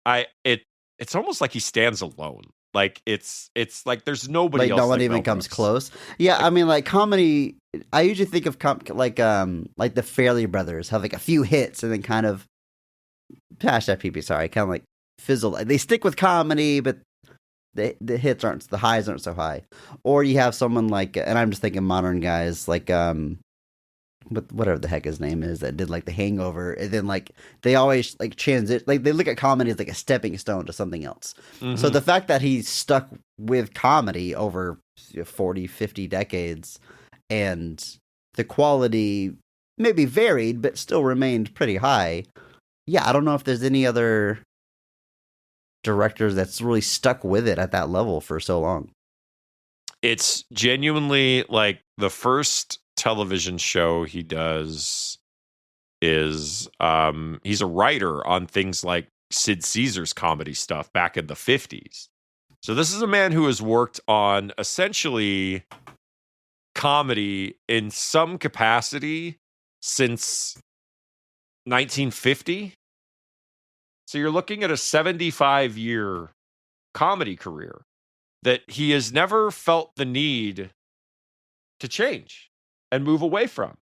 It's almost like he stands alone. Like it's like there's nobody like else. No one like even Mel comes Brooks. close. Yeah, like, I mean, like comedy. I usually think of like the Fairley Brothers have like a few hits and then kind of #PP. Sorry, kind of like fizzle. They stick with comedy, but the hits aren't, the highs aren't so high. Or you have someone like, and I'm just thinking modern guys like with whatever the heck his name is that did like The Hangover, and then like they always like transit, like they look at comedy as like a stepping stone to something else. So the fact that he stuck with comedy over 40, 50 decades, and the quality maybe varied but still remained pretty high. Yeah, I don't know if there's any other directors that's really stuck with it at that level for so long. It's genuinely like the first television show he does is he's a writer on things like Sid Caesar's comedy stuff back in the 50s. So this is a man who has worked on essentially comedy in some capacity since 1950. So you're looking at a 75-year comedy career that he has never felt the need to change and move away from.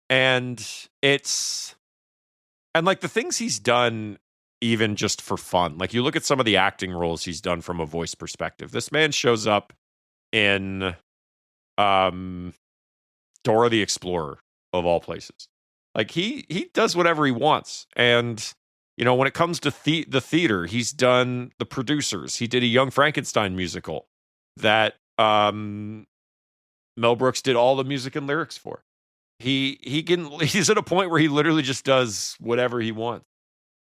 And like the things he's done even just for fun. Like you look at some of the acting roles he's done from a voice perspective. This man shows up in Dora the Explorer of all places. Like he does whatever he wants. And you know, when it comes to the theater, he's done The Producers. He did a Young Frankenstein musical that Mel Brooks did all the music and lyrics for. He's at a point where he literally just does whatever he wants.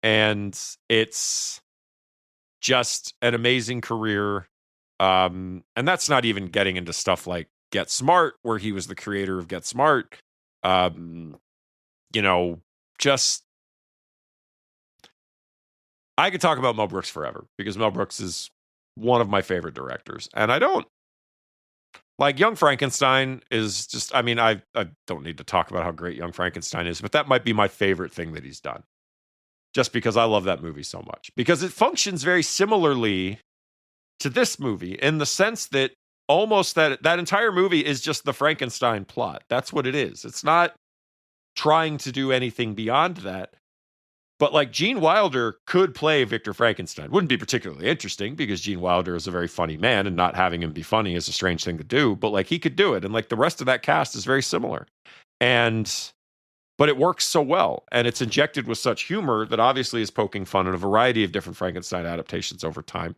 And it's just an amazing career. And that's not even getting into stuff like Get Smart, where he was the creator of Get Smart. You know, just I could talk about Mel Brooks forever because Mel Brooks is one of my favorite directors. And I don't like Young Frankenstein is just, I mean, I don't need to talk about how great Young Frankenstein is, but that might be my favorite thing that he's done. Just because I love that movie so much. Because it functions very similarly to this movie in the sense that almost that entire movie is just the Frankenstein plot. That's what it is. It's not trying to do anything beyond that. But like Gene Wilder could play Victor Frankenstein. Wouldn't be particularly interesting because Gene Wilder is a very funny man and not having him be funny is a strange thing to do. But like he could do it. And like the rest of that cast is very similar. But it works so well. And it's injected with such humor that obviously is poking fun at a variety of different Frankenstein adaptations over time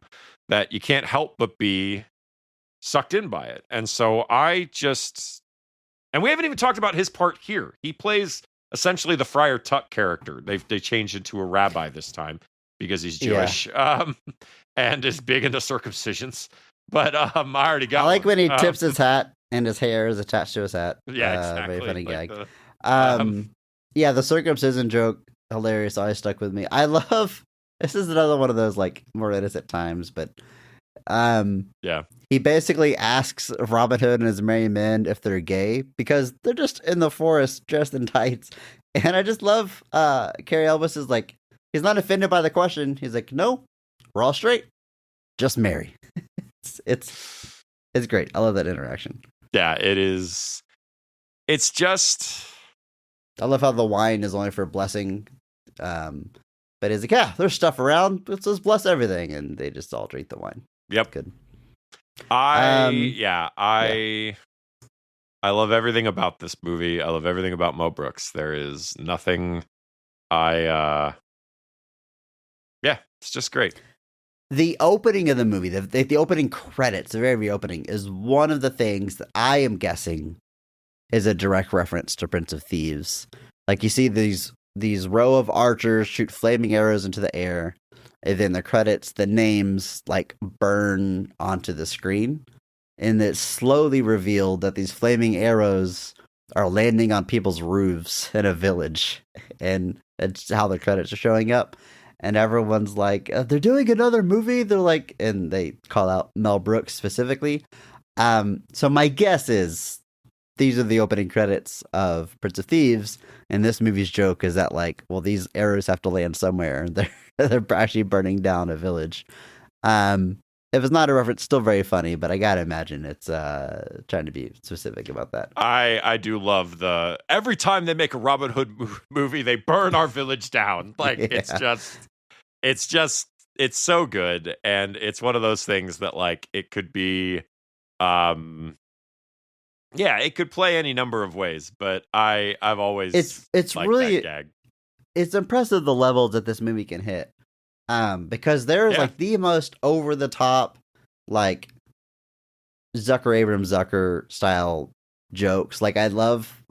that you can't help but be sucked in by it. And so and we haven't even talked about his part here. He plays essentially the Friar Tuck character. They changed into a rabbi this time because he's Jewish, and is big into circumcisions. But I already got. I like when he tips his hat and his hair is attached to his hat. Yeah, exactly. Very funny like gag. Yeah, the circumcision joke, hilarious. Always stuck with me. I love. This is another one of those like more innocent times, but yeah. He basically asks Robin Hood and his merry men if they're gay because they're just in the forest dressed in tights. And I just love Carrie Elvis is like, he's not offended by the question. He's like, no, we're all straight. Just marry. it's great. I love that interaction. Yeah, it is. It's just. I love how the wine is only for blessing. But he's like, yeah, there's stuff around. Let's just bless everything. And they just all drink the wine. Yep. Good. I love everything about this movie. I love everything about Mel Brooks. There is nothing it's just great. The opening of the movie, the opening credits, the very opening, is one of the things that I am guessing is a direct reference to Prince of Thieves. Like you see these row of archers shoot flaming arrows into the air. And then the credits, the names like burn onto the screen. And it's slowly revealed that these flaming arrows are landing on people's roofs in a village. And it's how the credits are showing up. And everyone's like, they're doing another movie. They're like, and they call out Mel Brooks specifically. So my guess is these are the opening credits of Prince of Thieves. And this movie's joke is that like, well, these arrows have to land somewhere. They're actually burning down a village. If it's not a reference, still very funny, but I gotta imagine it's trying to be specific about that. I do love every time they make a Robin Hood movie, they burn our village down. Like it's so good, and it's one of those things that like it could be Yeah, it could play any number of ways, but I've always It's liked really that gag. it's impressive the levels that this movie can hit. Because there's Yeah. like the most over the top, like Zucker Abrams Zucker style jokes. Like I love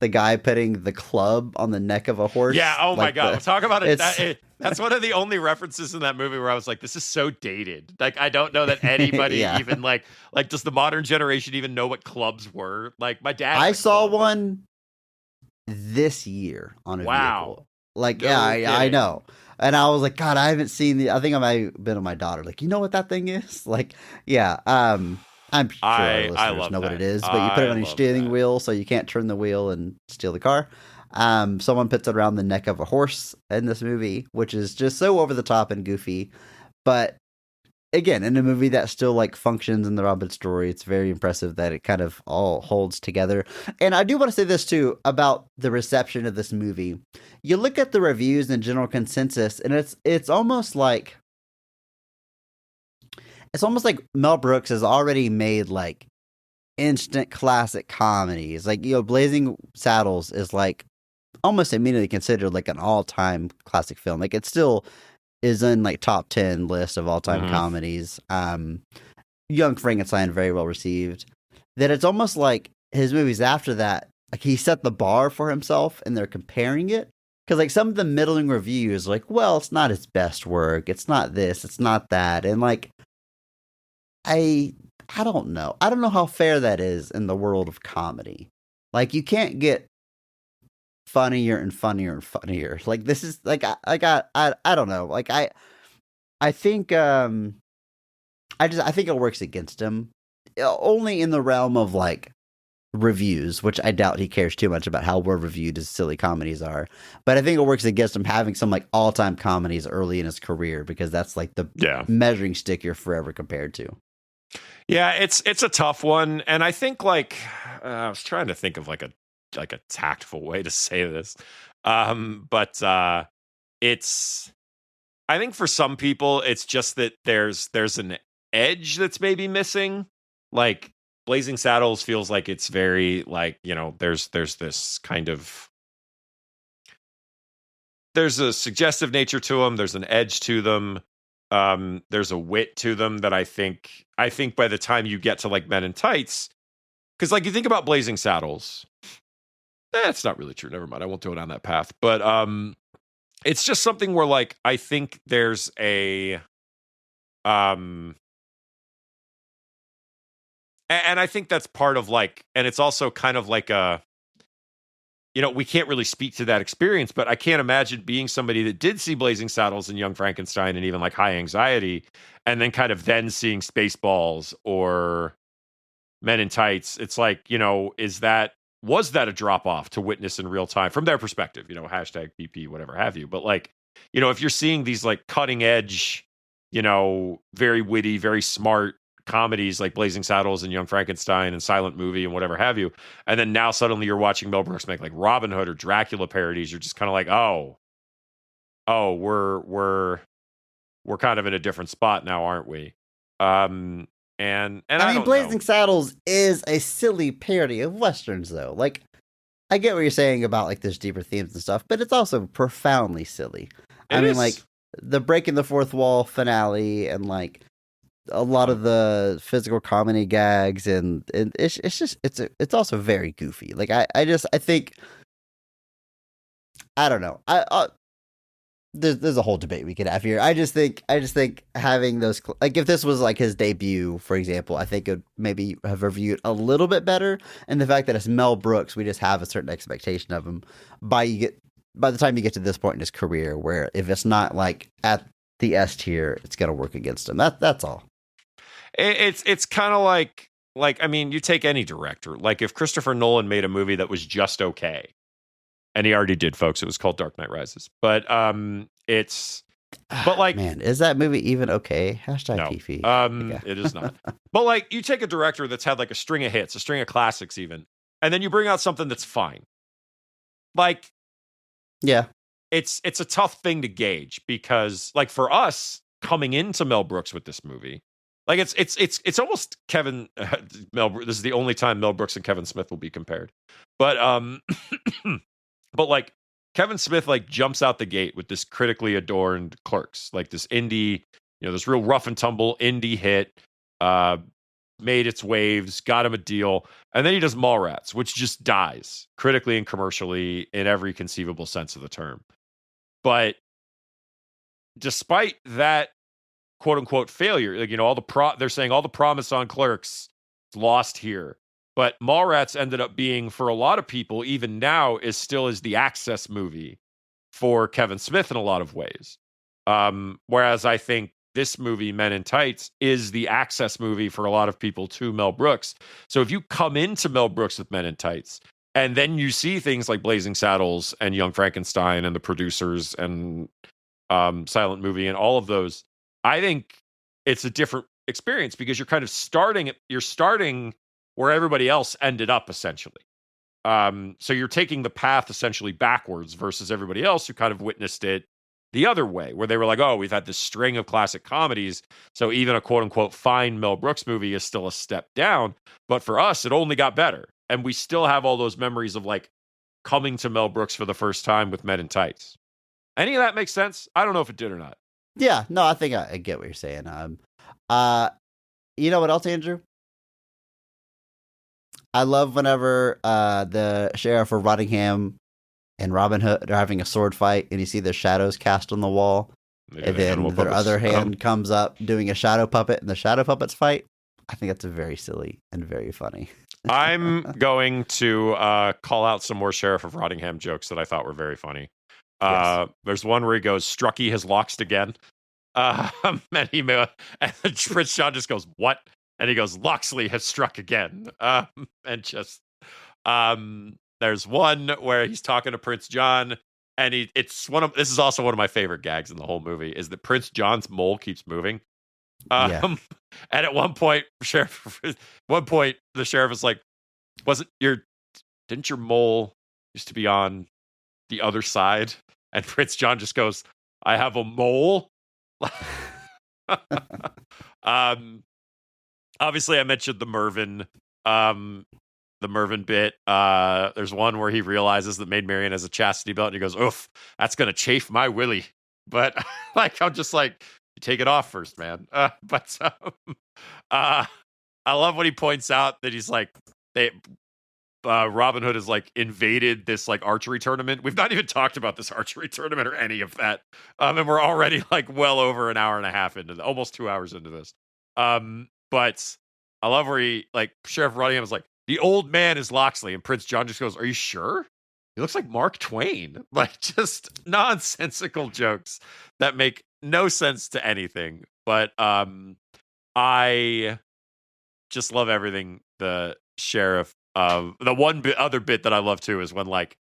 the guy putting the club on the neck of a horse. Yeah, oh my Like god. Talk about it. it's- That's one of the only references in that movie where I was like, this is so dated. Like, I don't know that anybody Yeah. even like does the modern generation even know what clubs were? Like my dad. I had a saw club. one this year on a Wow. vehicle. Like, No yeah, I kidding. know. And I was like, God, I haven't seen I think I might have been with my daughter. Like, you know what that thing is? Like, yeah. I'm sure our I listeners love know what that. it is, but you put it I on your love steering that. wheel so you can't turn the wheel and steal the car. Someone puts it around the neck of a horse in this movie, which is just so over the top and goofy. But again, in a movie that still like functions in the Robin story, it's very impressive that it kind of all holds together. And I do want to say this too about the reception of this movie. You look at the reviews and general consensus, and it's almost like Mel Brooks has already made like instant classic comedies. Like, Blazing Saddles is like almost immediately considered like an all-time classic film. Like, it still is in like top 10 list of all-time Mhm. comedies. Young Frankenstein, very well received. That it's almost like his movies after that, like he set the bar for himself and they're comparing it. Because like some of the middling reviews, like, well, it's not his best work. It's not this. It's not that. And like, I don't know. I don't know how fair that is in the world of comedy. Like, you can't get funnier and funnier and funnier. Like, this is like I don't know. Like I think I think it works against him. Only in the realm of like reviews, which I doubt he cares too much about how we're reviewed as silly comedies are. But I think it works against him having some like all-time comedies early in his career, because that's like the Yeah. measuring stick you're forever compared to. Yeah, it's a tough one, and I think like I was trying to think of like a tactful way to say this, but it's I think for some people it's just that there's an edge that's maybe missing. Like Blazing Saddles feels like it's very like there's this kind of there's a suggestive nature to them. There's an edge to them. There's a wit to them that I think by the time you get to like Men in Tights, because like you think about Blazing Saddles, that's not really true. Never mind, I won't do it on that path. But it's just something where like I think there's a and I think that's part of like, and it's also kind of like a. We can't really speak to that experience, but I can't imagine being somebody that did see Blazing Saddles and Young Frankenstein and even like High Anxiety, and then kind of then seeing Spaceballs or Men in Tights. It's like, was that a drop off to witness in real time from their perspective, hashtag BP, whatever have you. But like, if you're seeing these like cutting edge, very witty, very smart comedies like Blazing Saddles and Young Frankenstein and Silent Movie and whatever have you, and then now suddenly you're watching Mel Brooks make like Robin Hood or Dracula parodies, you're just kind of like, oh, we're kind of in a different spot now, aren't we? And I mean, Blazing Saddles is a silly parody of westerns, though. Like, I get what you're saying about like there's deeper themes and stuff, but it's also profoundly silly. I mean, like the breaking the fourth wall finale and like a lot of the physical comedy gags, and it's just it's also very goofy. Like I think I don't know. There's a whole debate we could have here. I just think having those like if this was like his debut, for example, I think it would maybe have reviewed a little bit better. And the fact that it's Mel Brooks, we just have a certain expectation of him by the time you get to this point in his career, where if it's not like at the S tier, it's gonna work against him. That's all. It's kind of like I mean, you take any director. Like if Christopher Nolan made a movie that was just okay, and he already did, folks. It was called Dark Knight Rises. But like, man, is that movie even okay? Hashtag no, TV. It is not. But like, you take a director that's had like a string of hits, a string of classics, even, and then you bring out something that's fine. Like, yeah, it's a tough thing to gauge because, like, for us coming into Mel Brooks with this movie, Like it's almost Kevin Mel. This is the only time Mel Brooks and Kevin Smith will be compared. But but like Kevin Smith like jumps out the gate with this critically adorned Clerks, like this indie, this real rough and tumble indie hit, made its waves, got him a deal, and then he does Mallrats, which just dies critically and commercially in every conceivable sense of the term. But despite that quote unquote failure, like all they're saying all the promise on Clerks is lost here. But Mallrats ended up being, for a lot of people, even now, is the access movie for Kevin Smith in a lot of ways. Whereas I think this movie, Men in Tights, is the access movie for a lot of people to Mel Brooks. So if you come into Mel Brooks with Men in Tights, and then you see things like Blazing Saddles and Young Frankenstein and The Producers and Silent Movie and all of those, I think it's a different experience because you're kind of starting where everybody else ended up, essentially. So you're taking the path essentially backwards versus everybody else who kind of witnessed it the other way, where they were like, oh, we've had this string of classic comedies, so even a quote-unquote fine Mel Brooks movie is still a step down. But for us, it only got better. And we still have all those memories of like coming to Mel Brooks for the first time with Men in Tights. Any of that makes sense? I don't know if it did or not. Yeah, no, I think I get what you're saying. You know what else, Andrew? I love whenever the sheriff of Rottingham and Robin Hood are having a sword fight, and you see the shadows cast on the wall, and then their other hand comes up doing a shadow puppet, and the shadow puppets fight. I think that's very silly and very funny. I'm going to call out some more Sheriff of Rottingham jokes that I thought were very funny. Yes. There's one where he goes, Strucky has loxed again. And Prince John just goes, what? And he goes, Loxley has struck again. There's one where he's talking to Prince John, and this is also one of my favorite gags in the whole movie, is that Prince John's mole keeps moving. And at one point, the sheriff is like, didn't your mole used to be on the other side? And Prince John just goes, I have a mole. Obviously I mentioned the Mervyn bit. There's one where he realizes that Maid Marian has a chastity belt, and he goes, oof, that's gonna chafe my willy. But like, I'm just like, you take it off first, man. I love when he points out that he's like, Robin Hood has like invaded this like archery tournament. We've not even talked about this archery tournament or any of that. And we're already like well over an hour and a half into almost 2 hours into this. But I love where he, like, Sheriff Rottingham is like, the old man is Loxley, and Prince John just goes, are you sure? He looks like Mark Twain. Like, just nonsensical jokes that make no sense to anything. But I just love everything the sheriff. The one other bit that I love too is when like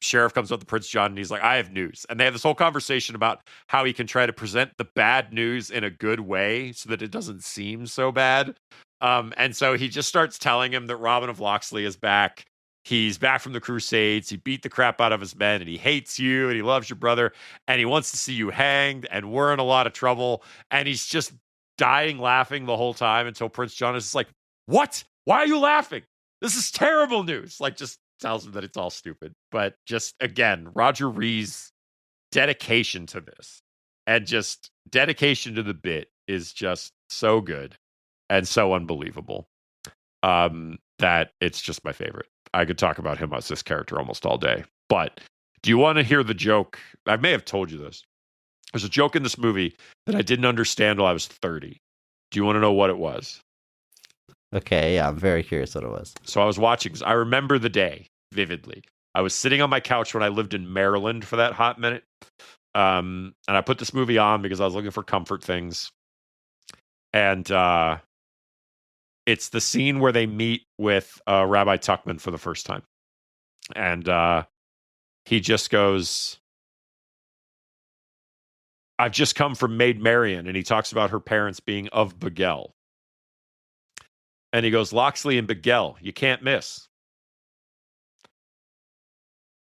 sheriff comes up to Prince John and he's like, I have news. And they have this whole conversation about how he can try to present the bad news in a good way so that it doesn't seem so bad. And so he just starts telling him that Robin of Loxley is back. He's back from the Crusades. He beat the crap out of his men, and he hates you, and he loves your brother, and he wants to see you hanged, and we're in a lot of trouble. And he's just dying laughing the whole time until Prince John is just like, what? Why are you laughing? This is terrible news. Like, just tells him that it's all stupid. But just, again, Roger Rees' dedication to this and just dedication to the bit is just so good and so unbelievable that it's just my favorite. I could talk about him as this character almost all day. But do you want to hear the joke? I may have told you this. There's a joke in this movie that I didn't understand till I was 30. Do you want to know what it was? Okay, yeah, I'm very curious what it was. So I was watching, I remember the day vividly. I was sitting on my couch when I lived in Maryland for that hot minute. And I put this movie on because I was looking for comfort things. And it's the scene where they meet with Rabbi Tuckman for the first time. And he just goes, I've just come from Maid Marian. And he talks about her parents being of Beguel. And he goes, Loxley and Beguel, you can't miss.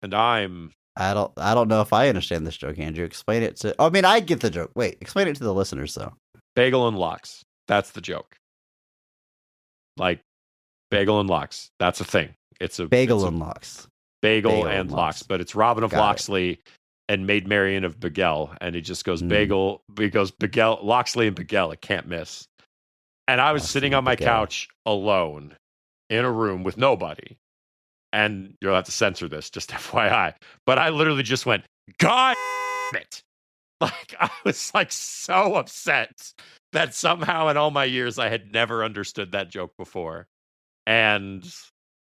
And I don't know if I understand this joke, Andrew. Explain it to. I mean, I get the joke. Wait, explain it to the listeners, though. Bagel and Lox. That's the joke. Like bagel and lox. That's a thing. It's a Bagel it's a and lox. bagel Bagel and and lox, lox. but it's Robin of Got it. Loxley and Maid Marian of Bagel, and he just goes Mm. bagel. He goes Bagel, Loxley and Bagel. It can't miss. And I was Loxley sitting and on my Bagel. couch alone in a room with nobody. And you'll have to censor this, just FYI. But I literally just went, God damn it. Like, I was like so upset that somehow in all my years I had never understood that joke before. And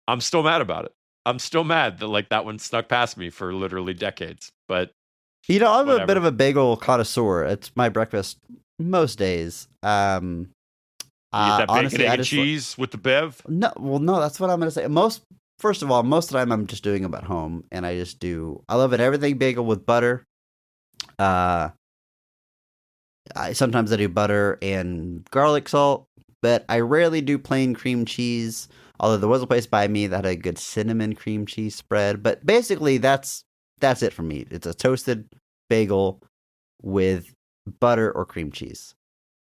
I'm still mad about it. I'm still mad that like that one snuck past me for literally decades. But I'm a bit whatever. of a bagel connoisseur. It's my breakfast most days. You get that bacon, Honestly, egg, I and just cheese with the bev? no. That's what I'm gonna say. First of all, most of the time I'm just doing them at home, and I love it. Everything bagel with butter. Sometimes I do butter and garlic salt, but I rarely do plain cream cheese. Although there was a place by me that had a good cinnamon cream cheese spread. But basically, that's it for me. It's a toasted bagel with butter or cream cheese.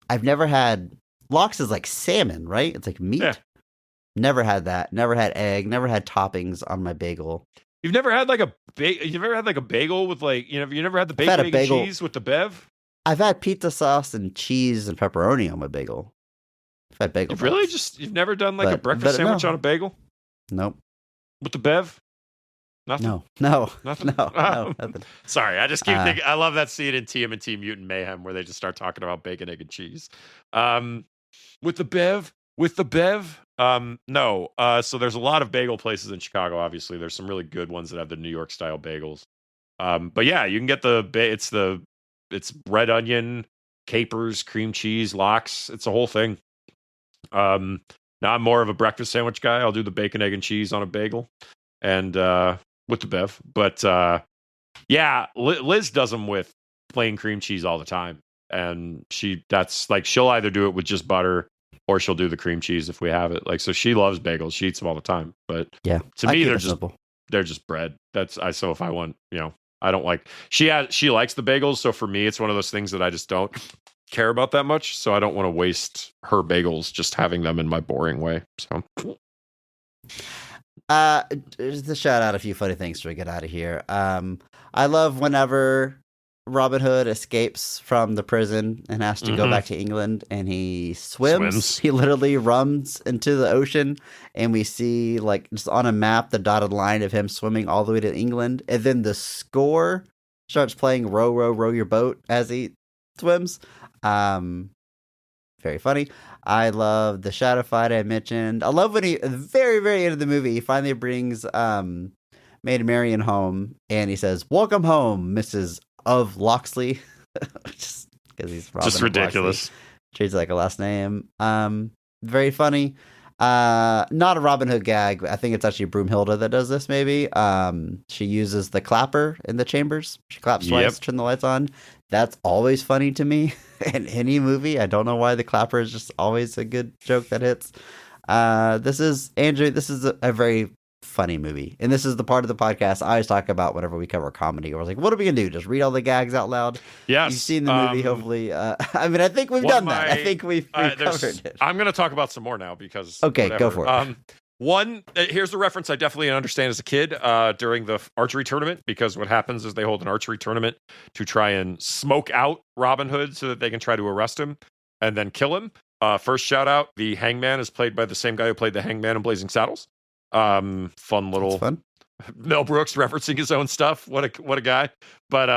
I've never had lox is like salmon, right? It's like meat. Yeah. Never had that. Never had egg. Never had toppings on my bagel. You've never had like you've never had like a bagel with like, you never had the I've had bacon, a egg, bagel- and cheese with the bev? I've had pizza sauce and cheese and pepperoni on my bagel. I've had bagel. You've really bites. you've never done like a But- breakfast but sandwich no. on a bagel Nope. with the bev? Nothing. No. Nothing? No. Nothing. Sorry, I just keep Uh, thinking. I love that scene in TMNT Mutant Mayhem where they just start talking about bacon, egg, and cheese. With the bev, no. So there's a lot of bagel places in Chicago. Obviously, there's some really good ones that have the New York style bagels. But yeah, you can get it's red onion, capers, cream cheese, lox. It's a whole thing. Now I'm more of a breakfast sandwich guy. I'll do the bacon, egg, and cheese on a bagel, and with the bev. But yeah, Liz does them with plain cream cheese all the time, and she'll either do it with just butter or she'll do the cream cheese if we have it. Like, so she loves bagels. She eats them all the time. But Yeah. to I me, keep they're it just simple. bread. So if I want, I don't like. She likes the bagels, so for me, it's one of those things that I just don't care about that much. So I don't want to waste her bagels just having them in my boring way. So Just to shout out a few funny things to get out of here. I love whenever Robin Hood escapes from the prison and has to go Mhm. back to England, and he swims. Swims. He literally runs into the ocean, and we see like just on a map the dotted line of him swimming all the way to England, and then the score starts playing "Row, row, row your boat" as he swims. Very funny. I love the shadow fight I mentioned. I love when at the very, very end of the movie, he finally brings Maid Marian home, and he says, "Welcome home, Mrs. of Loxley," just because he's Robin just of Loxley. ridiculous. Treats it like a last name. Very funny. Not a Robin Hood gag. I think it's actually Broomhilda that does this. Maybe. She uses the clapper in the chambers. She claps twice, Yep. turn the lights on. That's always funny to me in any movie. I don't know why the clapper is just always a good joke that hits. This is Andrew. This is a very funny movie, and this is the part of the podcast I always talk about whenever we cover comedy. We're like, what are we gonna do? Just read all the gags out loud? Yes, You've seen the movie, hopefully. I mean, I think we've done that. I think we've covered it. I'm going to talk about some more now because Okay, go whatever. for it. One, here's a reference I definitely understand as a kid during the archery tournament, because what happens is they hold an archery tournament to try and smoke out Robin Hood so that they can try to arrest him and then kill him. First shout out, the Hangman is played by the same guy who played the Hangman in Blazing Saddles. Fun little It's fun. Mel Brooks referencing his own stuff. What a guy. But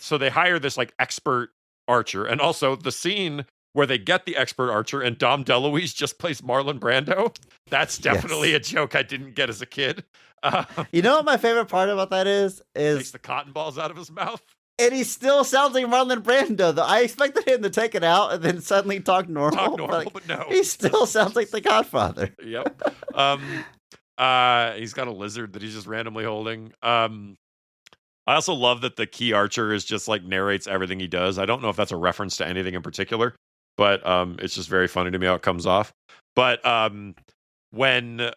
so they hire this like expert archer, and also the scene where they get the expert archer and Dom DeLuise just plays Marlon Brando. That's definitely a joke I didn't get as a kid. You know what my favorite part about that is Takes the cotton balls out of his mouth. and he still sounds like Marlon Brando. Though I expected him to take it out and then suddenly talk normal. But no. He still sounds like the Godfather. Yep. He's got a lizard that he's just randomly holding. I also love that the key archer is just like narrates everything he does. I don't know if that's a reference to anything in particular, but it's just very funny to me how it comes off. But when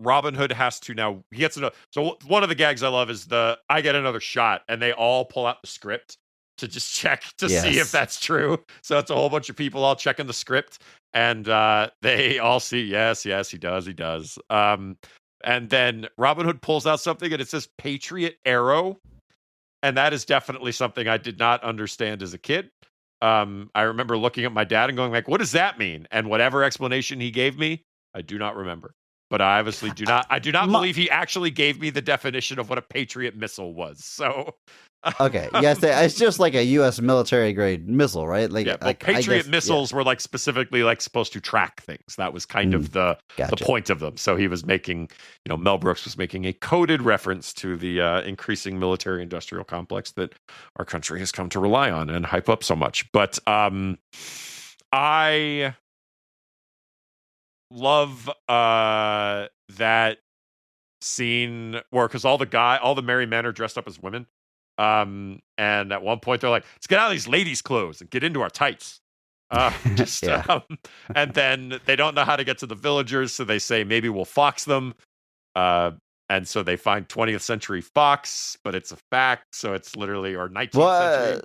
Robin Hood has to now, he gets another. So one of the gags I love is I get another shot, and they all pull out the script to just check to Yes. see if that's true. So it's a whole bunch of people all checking the script, and they all see, yes, he does. And then Robin Hood pulls out something, and it says Patriot Arrow, and that is definitely something I did not understand as a kid. I remember looking at my dad and going like, "What does that mean?" And whatever explanation he gave me, I do not remember. But I obviously do not. I do not believe he actually gave me the definition of what a Patriot missile was. So, Okay, yes, it's just like a U.S. military grade missile, right? Like, yeah, well, like, I Patriot guess- missiles were like specifically like supposed to track things. That was kind of the Gotcha. point of them. So he was making, Mel Brooks was making a coded reference to the increasing military industrial complex that our country has come to rely on and hype up so much. But I love that scene where, because all the merry men are dressed up as women. And at one point they're like, let's get out of these ladies' clothes and get into our tights. Yeah. And then they don't know how to get to the villagers, so they say maybe we'll fox them. And so they find 20th century fox, but it's a fact, so it's literally, or 19th century.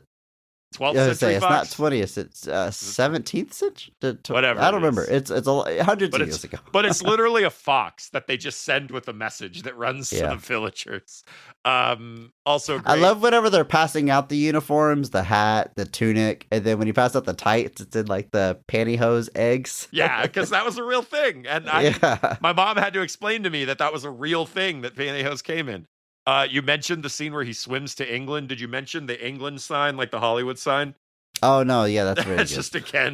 12th I was century say, it's fox. not 20th, it's 17th century? Whatever I don't it remember. is. It's hundreds of years ago. But it's literally a fox that they just send with a message that runs to Yeah. the villagers. Also great. I love whenever they're passing out the uniforms, the hat, the tunic, and then when you pass out the tights, it's in like the pantyhose eggs. Yeah, because that was a real thing. And Yeah. my mom had to explain to me that was a real thing that pantyhose came in. You mentioned the scene where he swims to England. Did you mention the England sign, like the Hollywood sign? Oh, no. Yeah, that's very It's good.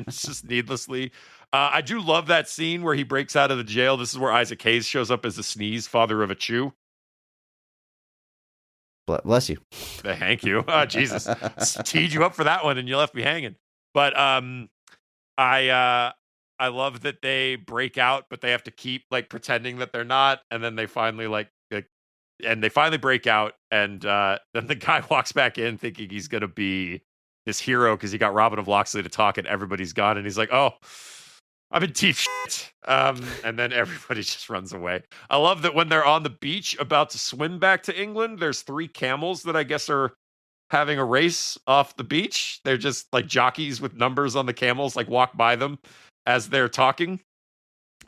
it's just needlessly. I do love that scene where he breaks out of the jail. This is where Isaac Hayes shows up as a sneeze, father of a chew. Bless you. Thank you. Oh, Jesus. Teed you up for that one and you left me hanging. But I love that they break out, but they have to keep like pretending that they're not, and then they finally and they finally break out, and then the guy walks back in thinking he's gonna be this hero because he got Robin of Locksley to talk and everybody's gone, and he's like, "Oh, I'm in deep shit." And then everybody just runs away. I love that when they're on the beach about to swim back to England, there's 3 camels that I guess are having a race off the beach. They're just like jockeys with numbers on the camels, like walk by them as they're talking.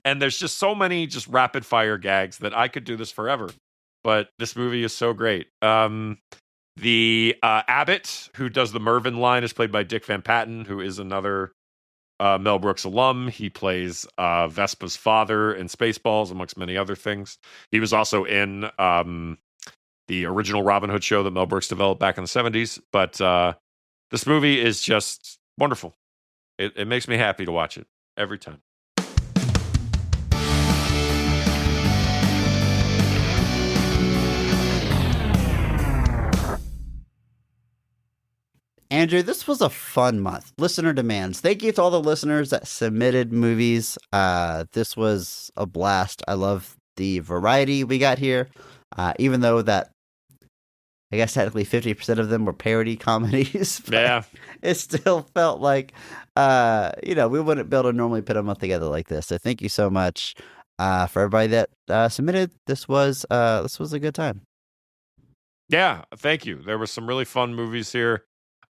And there's just so many just rapid fire gags that I could do this forever. But this movie is so great. The Abbott, who does the Mervyn line, is played by Dick Van Patten, who is another Mel Brooks alum. He plays Vespa's father in Spaceballs, amongst many other things. He was also in the original Robin Hood show that Mel Brooks developed back in the 70s. But this movie is just wonderful. It makes me happy to watch it every time. Andrew, this was a fun month. Listener demands. Thank you to all the listeners that submitted movies. This was a blast. I love the variety we got here. Even though that, I guess technically 50% of them were parody comedies. but Yeah. It still felt like, we wouldn't be able to normally put a month together like this. So thank you so much for everybody that submitted. This was a good time. Yeah, thank you. There were some really fun movies here.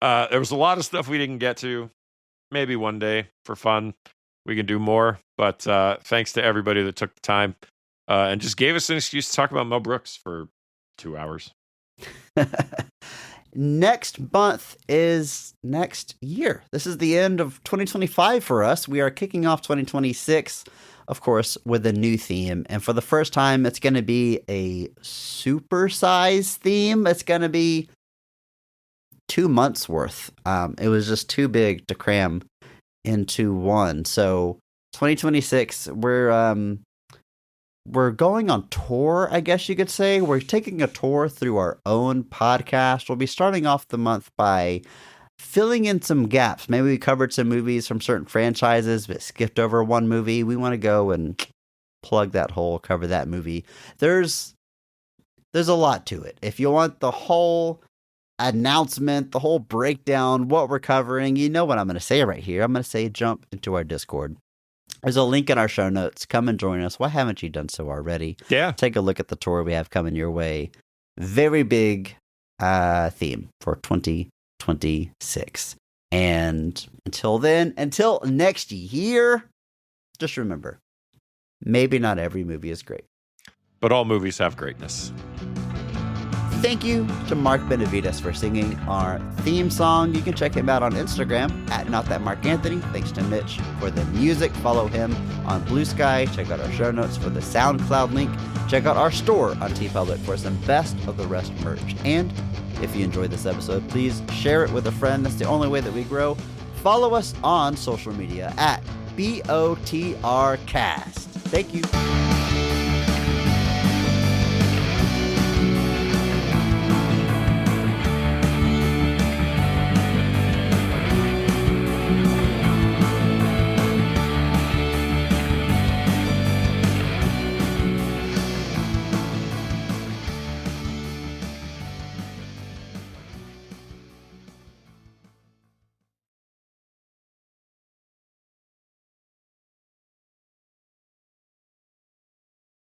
There was a lot of stuff we didn't get to. Maybe one day for fun we can do more. But thanks to everybody that took the time and just gave us an excuse to talk about Mel Brooks for 2 hours. Next month is next year. This is the end of 2025 for us. We are kicking off 2026, of course, with a new theme. And for the first time, it's going to be a supersize theme. It's going to be 2 months worth. It was just too big to cram into one. So 2026, we're going on tour, I guess you could say. We're taking a tour through our own podcast. We'll be starting off the month by filling in some gaps. Maybe we covered some movies from certain franchises, but skipped over one movie. We want to go and plug that hole, cover that movie. There's a lot to it. If you want the whole announcement, the whole breakdown, what we're covering, you know what I'm going to say right here. I'm going to say jump into our Discord. There's a link in our show notes. Come and join us. Why haven't you done so already? Yeah. Take a look at the tour we have coming your way. Very big theme for 2026. 2026. And until then, until next year, just remember, maybe not every movie is great. But all movies have greatness. Thank you to Mark Benavides for singing our theme song. You can check him out on Instagram at NotThatMarkAnthony. Thanks to Mitch for the music. Follow him on Blue Sky. Check out our show notes for the SoundCloud link. Check out our store on TeePublic for some Best of the Rest merch. And if you enjoyed this episode, please share it with a friend. That's the only way that we grow. Follow us on social media at BOTRcast. Thank you.